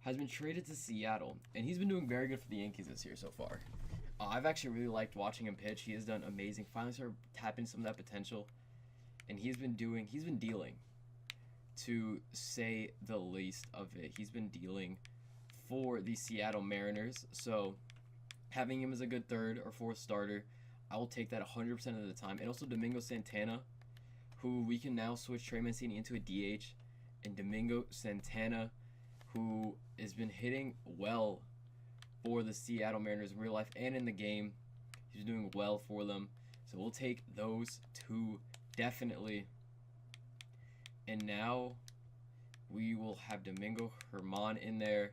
has been traded to Seattle. And he's been doing very good for the Yankees this year so far. I've actually really liked watching him pitch. He has done amazing. Finally started tapping some of that potential. And he's been dealing, to say the least of it. He's been dealing for the Seattle Mariners. So having him as a good third or fourth starter, I will take that 100% of the time. And also Domingo Santana, who we can now switch Trey Mancini into a DH. And Domingo Santana, who has been hitting well for the Seattle Mariners in real life and in the game. He's doing well for them. So we'll take those two definitely. And now we will have Domingo Germán in there.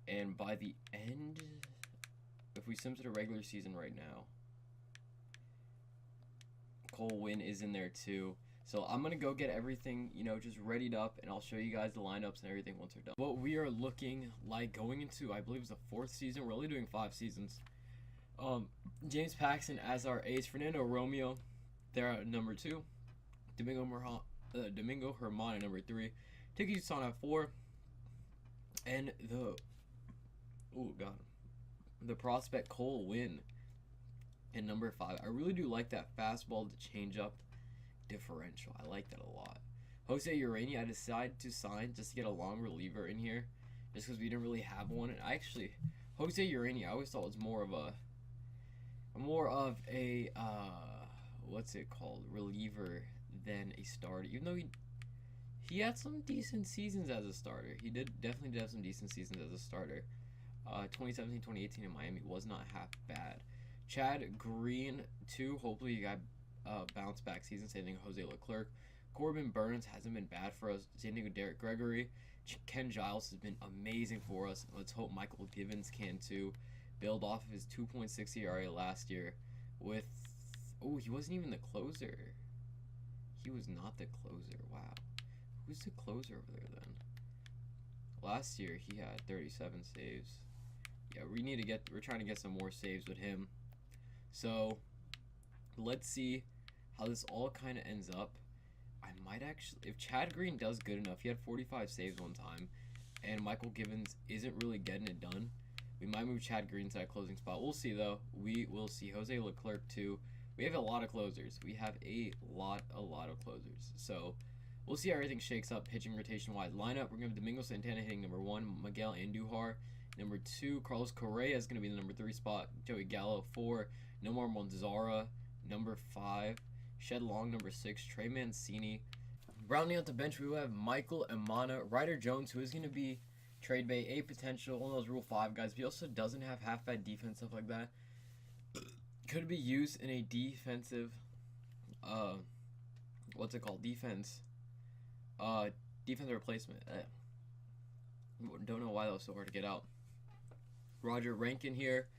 And by the end, if we sim to the regular season right now, Cole Winn is in there too. So I'm going to go get everything, just readied up, and I'll show you guys the lineups and everything once we're done. What we are looking like going into, I believe, is the 4th season. We're only doing 5 seasons. James Paxton as our ace. Fernando Romeo, they're at number 2. Domingo Germán at number 3. Tuki Toussaint at 4. And the prospect Cole Winn in number 5. I really do like that fastball to change up differential. I like that a lot. Jose Urania, I decided to sign just to get a long reliever in here, just because we didn't really have one. And Jose Urania, I always thought was more of a what's it called, reliever than a starter. Even though he had some decent seasons as a starter. He definitely did have some decent seasons as a starter. 2017, 2018 in Miami was not half bad. Chad Green, too. Hopefully you got bounce back season. Same thing with Jose Leclerc. Corbin Burns hasn't been bad for us. Same thing with Derek Gregory. Ken Giles has been amazing for us. Let's hope Michael Givens can too. Build off of his 2.6 ERA last year with... Oh, he wasn't even the closer. He was not the closer. Wow. Who's the closer over there then? Last year he had 37 saves. Yeah, we're trying to get some more saves with him. So, let's see how this all kind of ends up. I might actually, if Chad Green does good enough, he had 45 saves one time, and Michael Givens isn't really getting it done, we might move Chad Green to that closing spot. We'll see, though. We will see. Jose Leclerc, too. We have a lot of closers. We have a lot of closers. So, we'll see how everything shakes up pitching rotation-wise. Lineup, we're going to have Domingo Santana hitting number 1, Miguel Andujar. Number 2, Carlos Correa is going to be the number 3 spot. Joey Gallo, 4. Nomar Monzara, number 5. Shed Long, number 6. Trey Mancini. Rounding out the bench, we will have Michael Amana. Ryder Jones, who is going to be trade bait, a potential, one of those Rule 5 guys. But he also doesn't have half bad defense, stuff like that. Could be used in a defensive, what's it called? Defensive replacement. Don't know why that was so hard to get out. Roger Rankin here,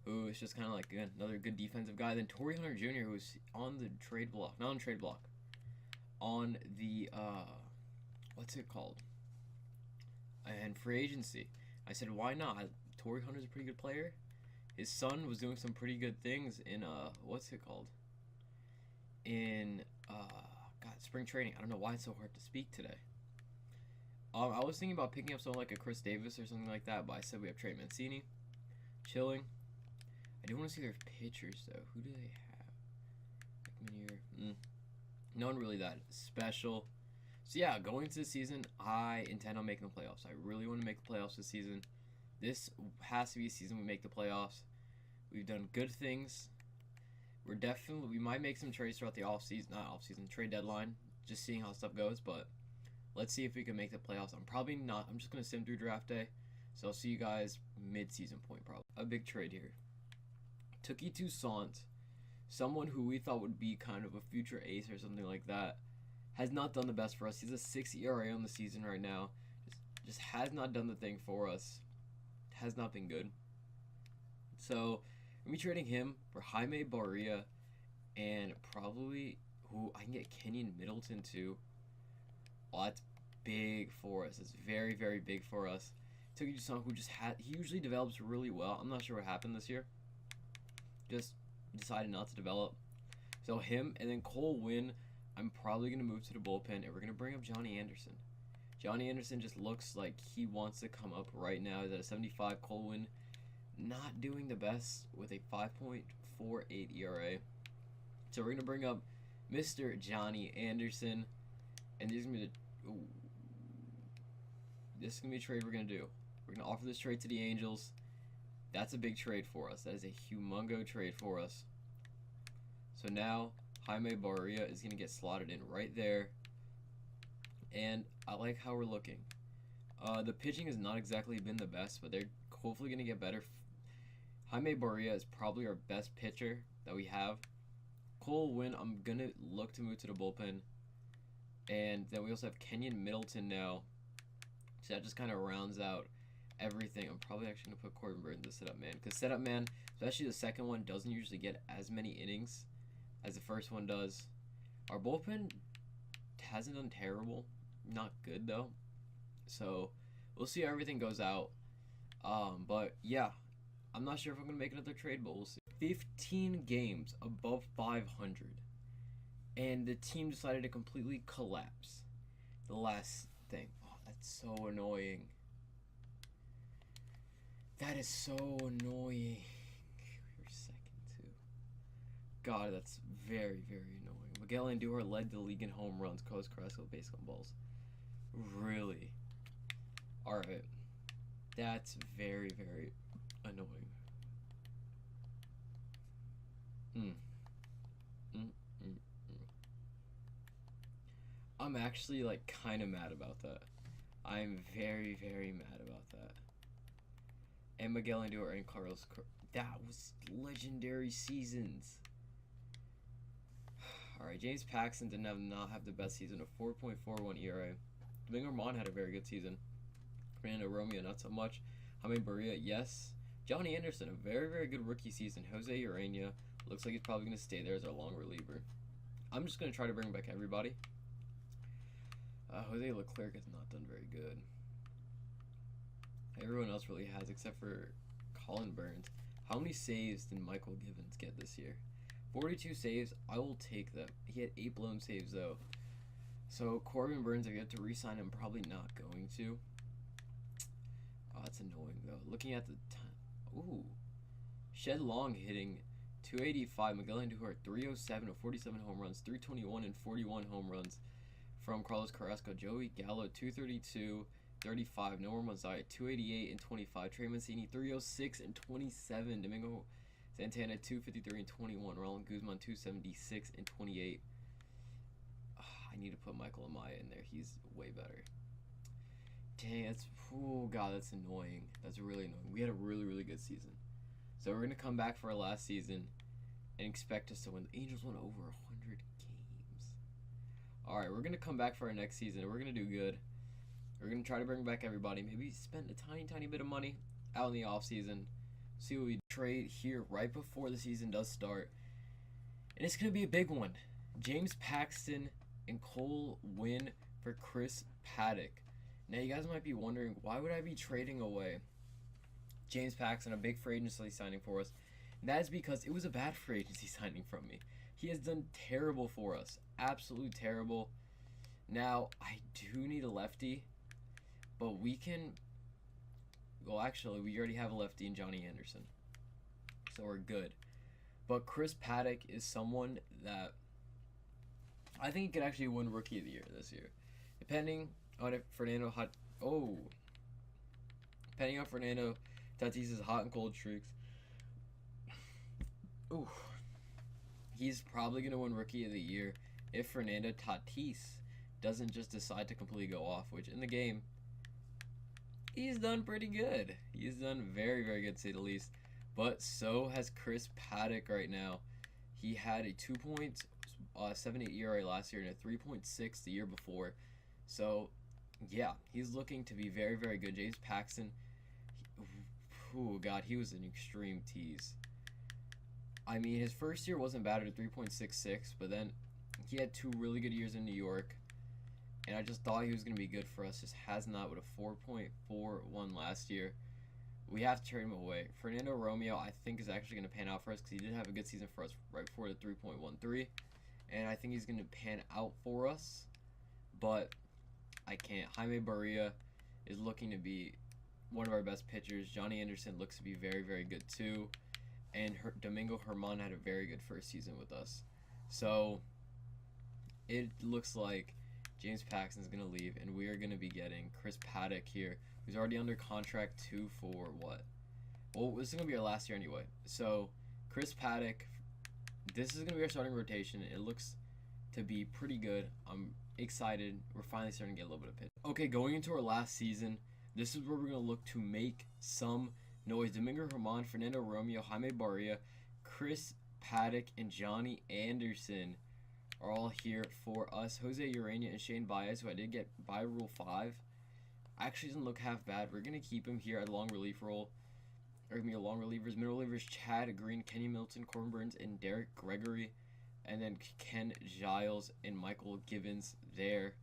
who is just kind of like, again, another good defensive guy. Then Torrey Hunter Jr., who's on the trade block. Not on the trade block. On the, what's it called? And free agency. I said, why not? Torrey Hunter's a pretty good player. His son was doing some pretty good things in, what's it called? In, spring training. I don't know why it's so hard to speak today. I was thinking about picking up someone like a Chris Davis or something like that, but I said we have Trey Mancini. Chilling. I do want to see their pitchers, though. Who do they have? No one really that special. So, yeah, going into the season, I intend on making the playoffs. I really want to make the playoffs this season. This has to be a season we make the playoffs. We've done good things. We might make some trades throughout the trade deadline, just seeing how stuff goes, but let's see if we can make the playoffs. I'm probably not. I'm just going to sim through draft day, so I'll see you guys mid-season point probably. A big trade here. Touki Toussaint, someone who we thought would be kind of a future ace or something like that, has not done the best for us. He's a 6 ERA on the season right now. Just has not done the thing for us. Has not been good. So, I'm going to be trading him for Jaime Barria and probably who I can get Kenyon Middleton too. Oh, that's big for us. It's very, very big for us. Touki Toussaint, who he usually develops really well. I'm not sure what happened this year. Just decided not to develop. So him and then Cole Winn, I'm probably going to move to the bullpen and we're going to bring up Johnny Anderson. Johnny Anderson just looks like he wants to come up right now. He's at a 75. Cole Winn not doing the best with a 5.48 ERA. So we're going to bring up Mr. Johnny Anderson. And this is going to be a trade we're going to do. We're going to offer this trade to the Angels. That's a big trade for us. That is a humongo trade for us. So now Jaime Barria is going to get slotted in right there. And I like how we're looking. The pitching has not exactly been the best, but they're hopefully going to get better. Jaime Barria is probably our best pitcher that we have. Cole Winn, I'm going to look to move to the bullpen. And then we also have Kenyon Middleton now. So that just kind of rounds out everything. I'm probably actually going to put Corbin Burns in setup man. Because setup man, especially the second one, doesn't usually get as many innings as the first one does. Our bullpen hasn't done terrible. Not good, though. So we'll see how everything goes out. But, yeah. I'm not sure if I'm going to make another trade, but we'll see. 15 games above 500. And the team decided to completely collapse. The last thing. Oh, that's so annoying. That is so annoying. We're second too. God, that's very, very annoying. Miguel Andujar led the league in home runs. Carlos Carrasco base on balls. Really? Alright. That's very, very annoying. I'm actually like kind of mad about that. I'm very, very mad about that. And Miguel Andujar and Carlos. That was legendary seasons. Alright, James Paxton did not have the best season of 4.41 ERA. Domingo Germán had a very good season. Fernando Romeo, not so much. Jaime Barria, yes. Johnny Anderson, a very, very good rookie season. Jose Urania, looks like he's probably going to stay there as our long reliever. I'm just going to try to bring back everybody. Jose Leclerc has not done very good. Everyone else really has, except for Colin Burns. How many saves did Michael Givens get this year? 42 saves. I will take them. He had 8 blown saves, though. So, Corbin Burns, if you have to re-sign him, probably not going to. Oh, that's annoying, though. Looking at the time. Ooh. Shed Long hitting 285. Miguel Andujar 307 of 47 home runs. 321 and 41 home runs from Carlos Carrasco. Joey Gallo 232, 35. No more Mazai 288 and 25. Trey Mancini 306 and 27. Domingo Santana 253 and 21. Roland Guzman 276 and 28. I need to put Michael Amaya in there. He's way better. Dang, that's, oh god, that's annoying. That's really annoying. We had a really, really good season. So we're going to come back for our last season and expect us to win. The Angels won over 100 games. Alright, we're going to come back for our next season. We're going to do good. We're going to try to bring back everybody. Maybe spend a tiny, tiny bit of money out in the offseason. See what we trade here right before the season does start. And it's going to be a big one. James Paxton and Cole Winn for Chris Paddock. Now, you guys might be wondering, why would I be trading away James Paxton, a big free agency signing for us? And that is because it was a bad free agency signing from me. He has done terrible for us. Absolutely terrible. Now, I do need a lefty, but we can... Well, actually, we already have a lefty in Johnny Anderson, so we're good. But Chris Paddock is someone that I think he could actually win Rookie of the Year this year, depending on if Fernando Tatis's hot and cold streaks. Ooh, he's probably gonna win Rookie of the Year if Fernando Tatis doesn't just decide to completely go off, which in the game he's done pretty good. He's done very, very good, to say the least. But so has Chris Paddock right now. He had a 2.78 ERA last year and a 3.6 the year before. So, yeah, he's looking to be very, very good. James Paxton, oh god, he was an extreme tease. I mean, his first year wasn't bad at a 3.66, but then he had 2 really good years in New York. And I just thought he was going to be good for us. Just has not, with a 4.41 last year. We have to trade him away. Fernando Romeo, I think, is actually going to pan out for us because he did have a good season for us right before the 3.13. And I think he's going to pan out for us. But I can't. Jaime Barria is looking to be one of our best pitchers. Johnny Anderson looks to be very, very good too. And Domingo Germán had a very good first season with us. So it looks like James Paxton's going to leave, and we are going to be getting Chris Paddock here, who's already under contract too for what? Well, this is going to be our last year anyway. So Chris Paddock, this is going to be our starting rotation. It looks to be pretty good. I'm excited. We're finally starting to get a little bit of pitch. Okay, going into our last season, this is where we're going to look to make some noise. Domingo Germán, Fernando Romeo, Jaime Barria, Chris Paddock, and Johnny Anderson are all here for us. Jose Urania and Shane Baez, who I did get by Rule 5, actually doesn't look half bad. We're going to keep him here at long relief role. Or going to be a long relievers. Middle relievers, Chad Green, Kenny Milton, Corbin Burns, and Derek Gregory. And then Ken Giles and Michael Givens there.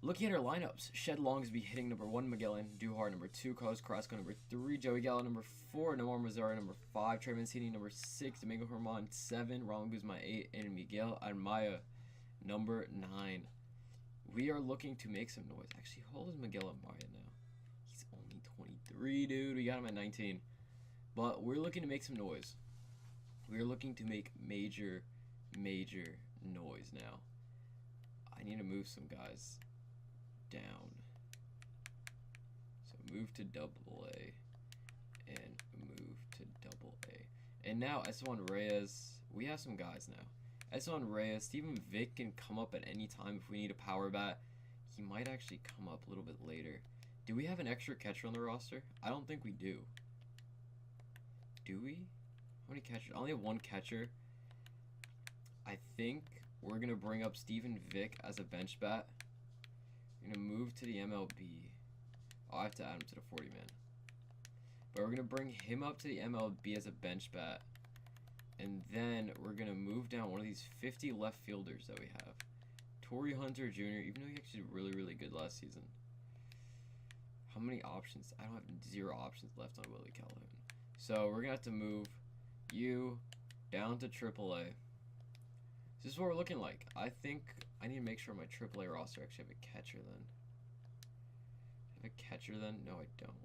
Looking at our lineups, Shed Longsby hitting number 1, Miguel Andujar number 2, Carlos Carrasco number 3, Joey Gallo number 4, Nomar Mazara number 5, Trey Mancini number 6, Domingo Germán 7, Roland Guzman 8, and Miguel Amaya number 9. We are looking to make some noise. Actually, how old is Miguel Amaya now? He's only 23, dude. We got him at 19. But we're looking to make some noise. We're looking to make major noise now. I need to move some guys down. So move to AA and move to AA. And now Esteban Reyes, we have some guys now. Esteban Reyes, Steven Vick can come up at any time if we need a power bat. He might actually come up a little bit later. Do we have an extra catcher on the roster? I don't think we do. Do we? How many catchers? I only have one catcher. I think we're going to bring up Steven Vick as a bench bat. We're going to move to the MLB. Oh, I have to add him to the 40-man. But we're going to bring him up to the MLB as a bench bat. And then we're going to move down one of these 50 left fielders that we have. Torrey Hunter Jr., even though he actually did really good last season. How many options? I don't have 0 options left on Willie Calhoun. So we're going to have to move you down to AAA. This is what we're looking like. I think I need to make sure my AAA roster actually have a catcher then. Have a catcher then? No, I don't.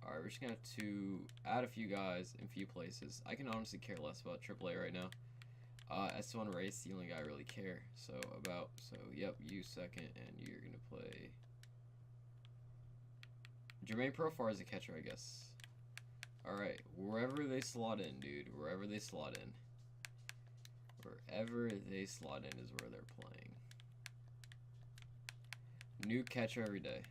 Alright, we're just going to have to add a few guys in a few places. I can honestly care less about AAA right now. S1 Reyes, the only guy I really care. So, yep, you second, and you're going to play Jermaine Profar as a catcher, I guess. Alright, wherever they slot in, dude. Wherever they slot in. Wherever they slot in is where they're playing. New catcher every day.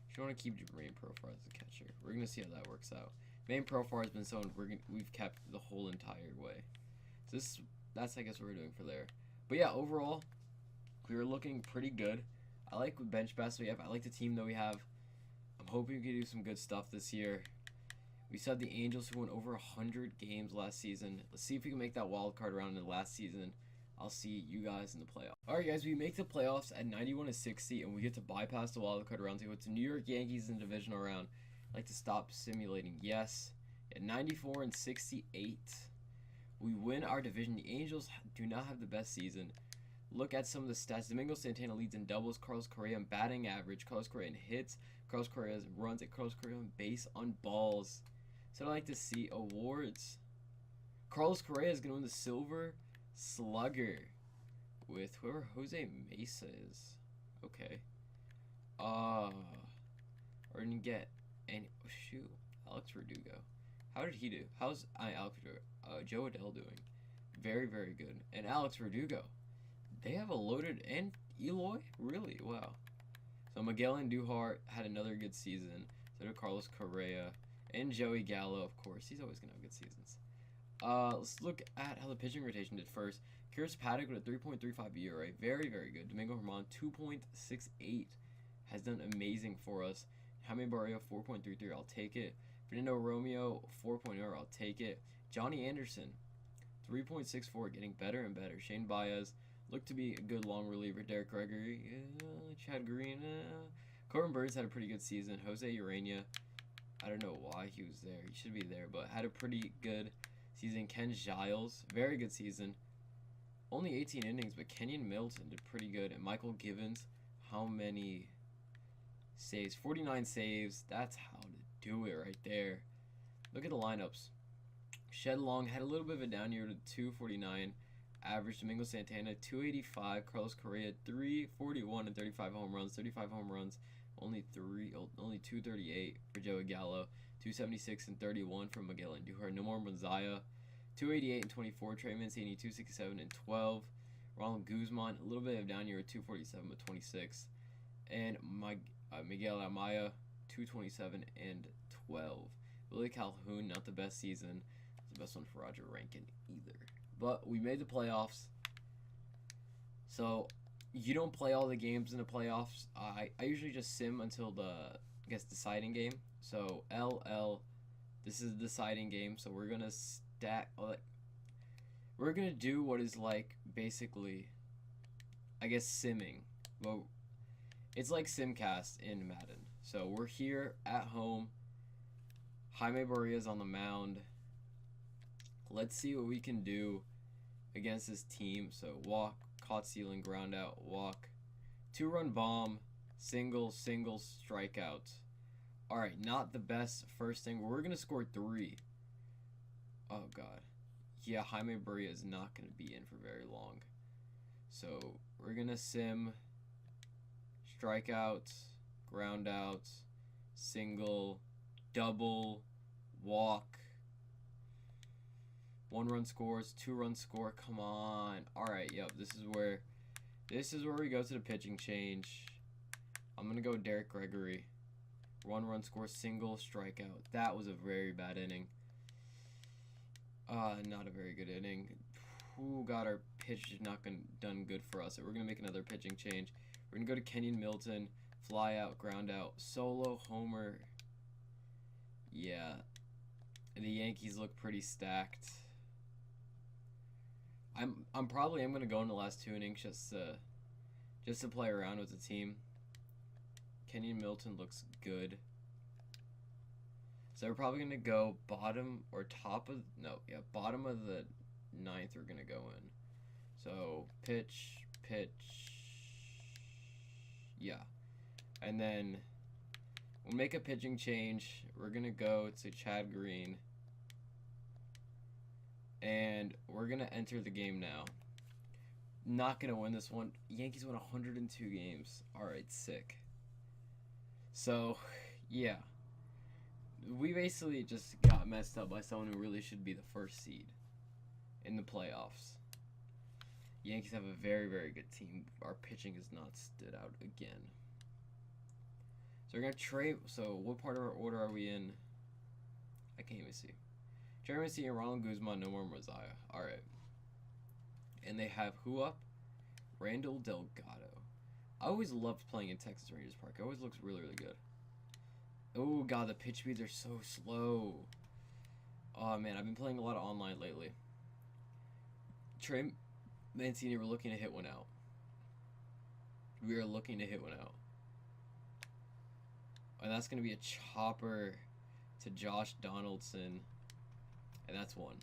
If you want to keep Jermaine Profar as a catcher, we're going to see how that works out. Jermaine Profar has been someone we've kept the whole entire way. So that's I guess what we're doing for there. But yeah, overall, we were looking pretty good. I like the bench bats we have. I like the team that we have. I'm hoping we can do some good stuff this year. We saw the Angels who won over 100 games last season. Let's see if we can make that wild card round in the last season. I'll see you guys in the playoffs. Alright guys, we make the playoffs at 91-60 and we get to bypass the wild card round to go to New York Yankees in the divisional round. I'd like to stop simulating. Yes. At 94-68. We win our division. The Angels do not have the best season. Look at some of the stats. Domingo Santana leads in doubles. Carlos Correa in batting average. Carlos Correa in hits. Carlos Correa in runs. And Carlos Correa on base on balls. So I'd like to see awards. Carlos Correa is going to win the Silver Slugger with whoever Jose Mesa is. Okay. We're going to get Alex Verdugo. How did he do? How's Alex Verdugo? Joe Adell doing? Very good. And Alex Verdugo. They have a loaded, and Eloy? Really? Wow. So Miguel Andujar had another good season. So did Carlos Correa. And Joey Gallo, of course. He's always going to have good seasons. Let's look at how the pitching rotation did first. Chris Paddock with a 3.35 ERA. Very good. Domingo Germán, 2.68. Has done amazing for us. Jaime Barria, 4.33. I'll take it. Fernando Romeo, 4.0. I'll take it. Johnny Anderson, 3.64. Getting better and better. Shane Baez, looked to be a good long reliever. Derek Gregory, Chad Green. Corbin Burns had a pretty good season. Jose Urania, I don't know why he was there. He should be there, but had a pretty good season. Ken Giles, very good season. Only 18 innings, but Kenyon Milton did pretty good. And Michael Givens, how many saves? 49 saves. That's how to do it right there. Look at the lineups. Shed Long had a little bit of a down year to 249 average. Domingo Santana, 285. Carlos Correa, 341 and 35 home runs. 35 home runs. Only 238 for Joey Gallo. 276 and 31 from Miguel Andujar. Nomar Monzaya, 288 and 24. Trey Mancini, 267 and 12. Ronald Guzman, a little bit of down year at 247 but 26. And Miguel Amaya, 227 and 12. Willie Calhoun, not the best season. The best one for Roger Rankin either. But we made the playoffs. So you don't play all the games in the playoffs. I usually just sim until the deciding game. So LL, this is the deciding game. So we're gonna stack. We're gonna do what is like basically, I guess, simming. Well, it's like Simcast in Madden. So we're here at home. Jaime Barria's on the mound. Let's see what we can do against this team. So walk, caught stealing, ground out, walk, 2-run bomb, Single, strikeout. Alright, not the best first thing. We're going to score 3. Oh, God. Yeah, Jaime Barria is not going to be in for very long. So, we're going to sim, strikeout, ground out, single, double, walk. 1 run scores, 2 run score. Come on. Alright, yep, this is where we go to the pitching change. I'm going to go Derek Gregory. 1 run score, single, strikeout. That was a very bad inning. Not a very good inning. Ooh, God, our pitch is not done good for us. So we're going to make another pitching change. We're going to go to Kenyon Milton. Fly out, ground out, solo, homer. Yeah. And the Yankees look pretty stacked. I'm probably going to go in the last 2 innings just to play around with the team. Kenyon Milton looks good. So we're probably going to go bottom of the 9th we're going to go in. So pitch. Yeah. And then we'll make a pitching change. We're going to go to Chad Green. And we're going to enter the game now. Not going to win this one. Yankees won 102 games. Alright, sick. So, yeah. We basically just got messed up by someone who really should be the first seed in the playoffs. Yankees have a very, very good team. Our pitching has not stood out again. So we're going to trade. So what part of our order are we in? I can't even see. Trey Mancini and Ronald Guzman, no more Mosiah. Alright. And they have who up? Randall Delgado. I always loved playing in Texas Rangers Park. It always looks really, really good. Oh, God, the pitch speeds are so slow. Oh, man, I've been playing a lot of online lately. Trey Mancini, we're looking to hit one out. We are looking to hit one out. And that's going to be a chopper to Josh Donaldson. And that's 1.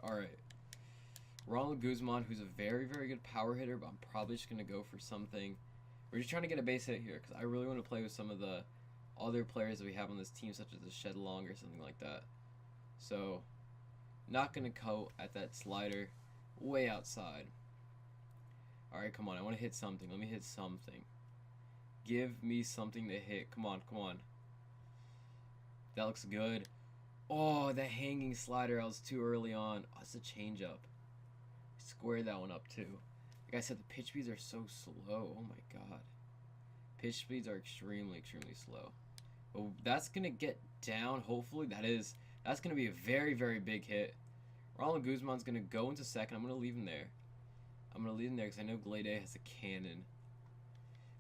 Alright. Ronald Guzman, who's a very, very good power hitter, but I'm probably just going to go for something. We're just trying to get a base hit here, because I really want to play with some of the other players that we have on this team, such as the Shed Long or something like that. So, not going to go at that slider. Way outside. Alright, come on. I want to hit something. Let me hit something. Give me something to hit. Come on, come on. That looks good. Oh, the hanging slider. I was too early on. Oh, it's a changeup. Square that one up, too. Like I said, the pitch speeds are so slow. Oh, my God. Pitch speeds are extremely, extremely slow. But that's going to get down, hopefully. That's going to be a very, very big hit. Ronald Guzman's going to go into second. I'm going to leave him there. Because I know Glade has a cannon.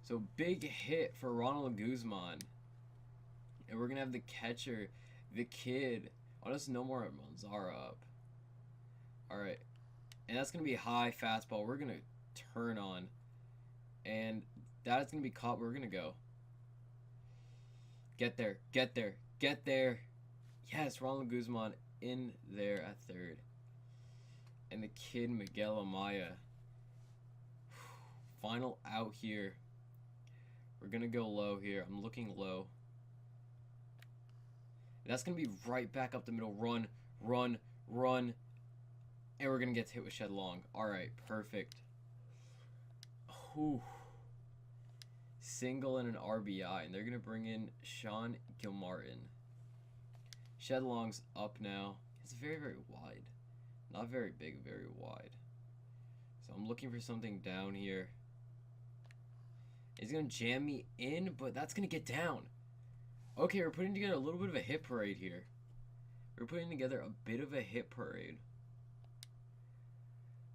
So, big hit for Ronald Guzman. And we're going to have the catcher, the kid. Oh, there's no more Manzara up. Alright. And that's going to be a high fastball. We're going to turn on. And that's going to be caught. We're going to go. Get there. Get there. Get there. Yes, Ronald Guzman in there at third. And the kid, Miguel Amaya. Final out here. We're going to go low here. I'm looking low. And that's going to be right back up the middle. Run, run, run. And we're going to get hit with Shed Long. Alright, perfect. Whew. Single and an RBI. And they're going to bring in Sean Gilmartin. Shed Long's up now. It's very, very wide. Not very big, very wide. So I'm looking for something down here. He's going to jam me in, but that's going to get down. Okay, we're putting together a little bit of a hit parade here. We're putting together a bit of a hit parade.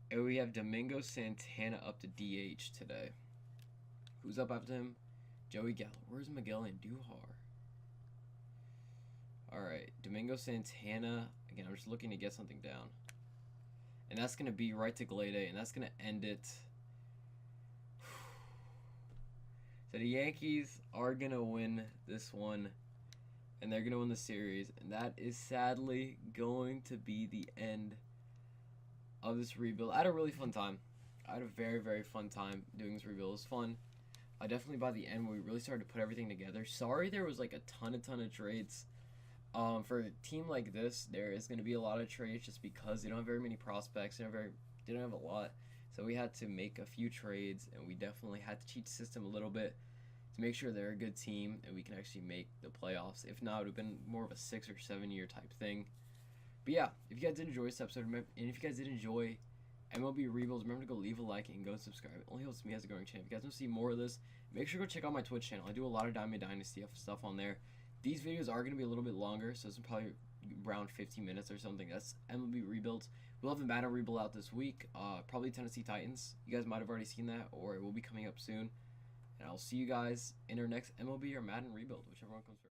And we have Domingo Santana up to DH today. Who's up after him? Joey Gallo. Where's Miguel Andujar? Alright, Domingo Santana. Again, I'm just looking to get something down. And that's going to be right to Glade, and that's going to end it. So the Yankees are going to win this one, and they're going to win the series. And that is sadly going to be the end of this rebuild. I had a really fun time. I had a very, very fun time doing this rebuild. It was fun. Definitely by the end, when we really started to put everything together. Sorry, there was like a ton of trades. For a team like this, there is going to be a lot of trades just because they don't have very many prospects. They don't have a lot. So we had to make a few trades, and we definitely had to cheat the system a little bit to make sure they're a good team and we can actually make the playoffs. If not, it would have been more of a 6 or 7 year type thing. But yeah, if you guys did enjoy this episode, and if you guys did enjoy MLB Rebuilds, remember to go leave a like and go subscribe. It only helps me as a growing channel. If you guys want to see more of this, make sure to go check out my Twitch channel. I do a lot of Diamond Dynasty stuff on there. These videos are going to be a little bit longer, so it's probably around 15 minutes or something. That's MLB Rebuilds. We'll have a Madden rebuild out this week, probably Tennessee Titans. You guys might have already seen that, or it will be coming up soon. And I'll see you guys in our next MLB or Madden rebuild, whichever one comes first.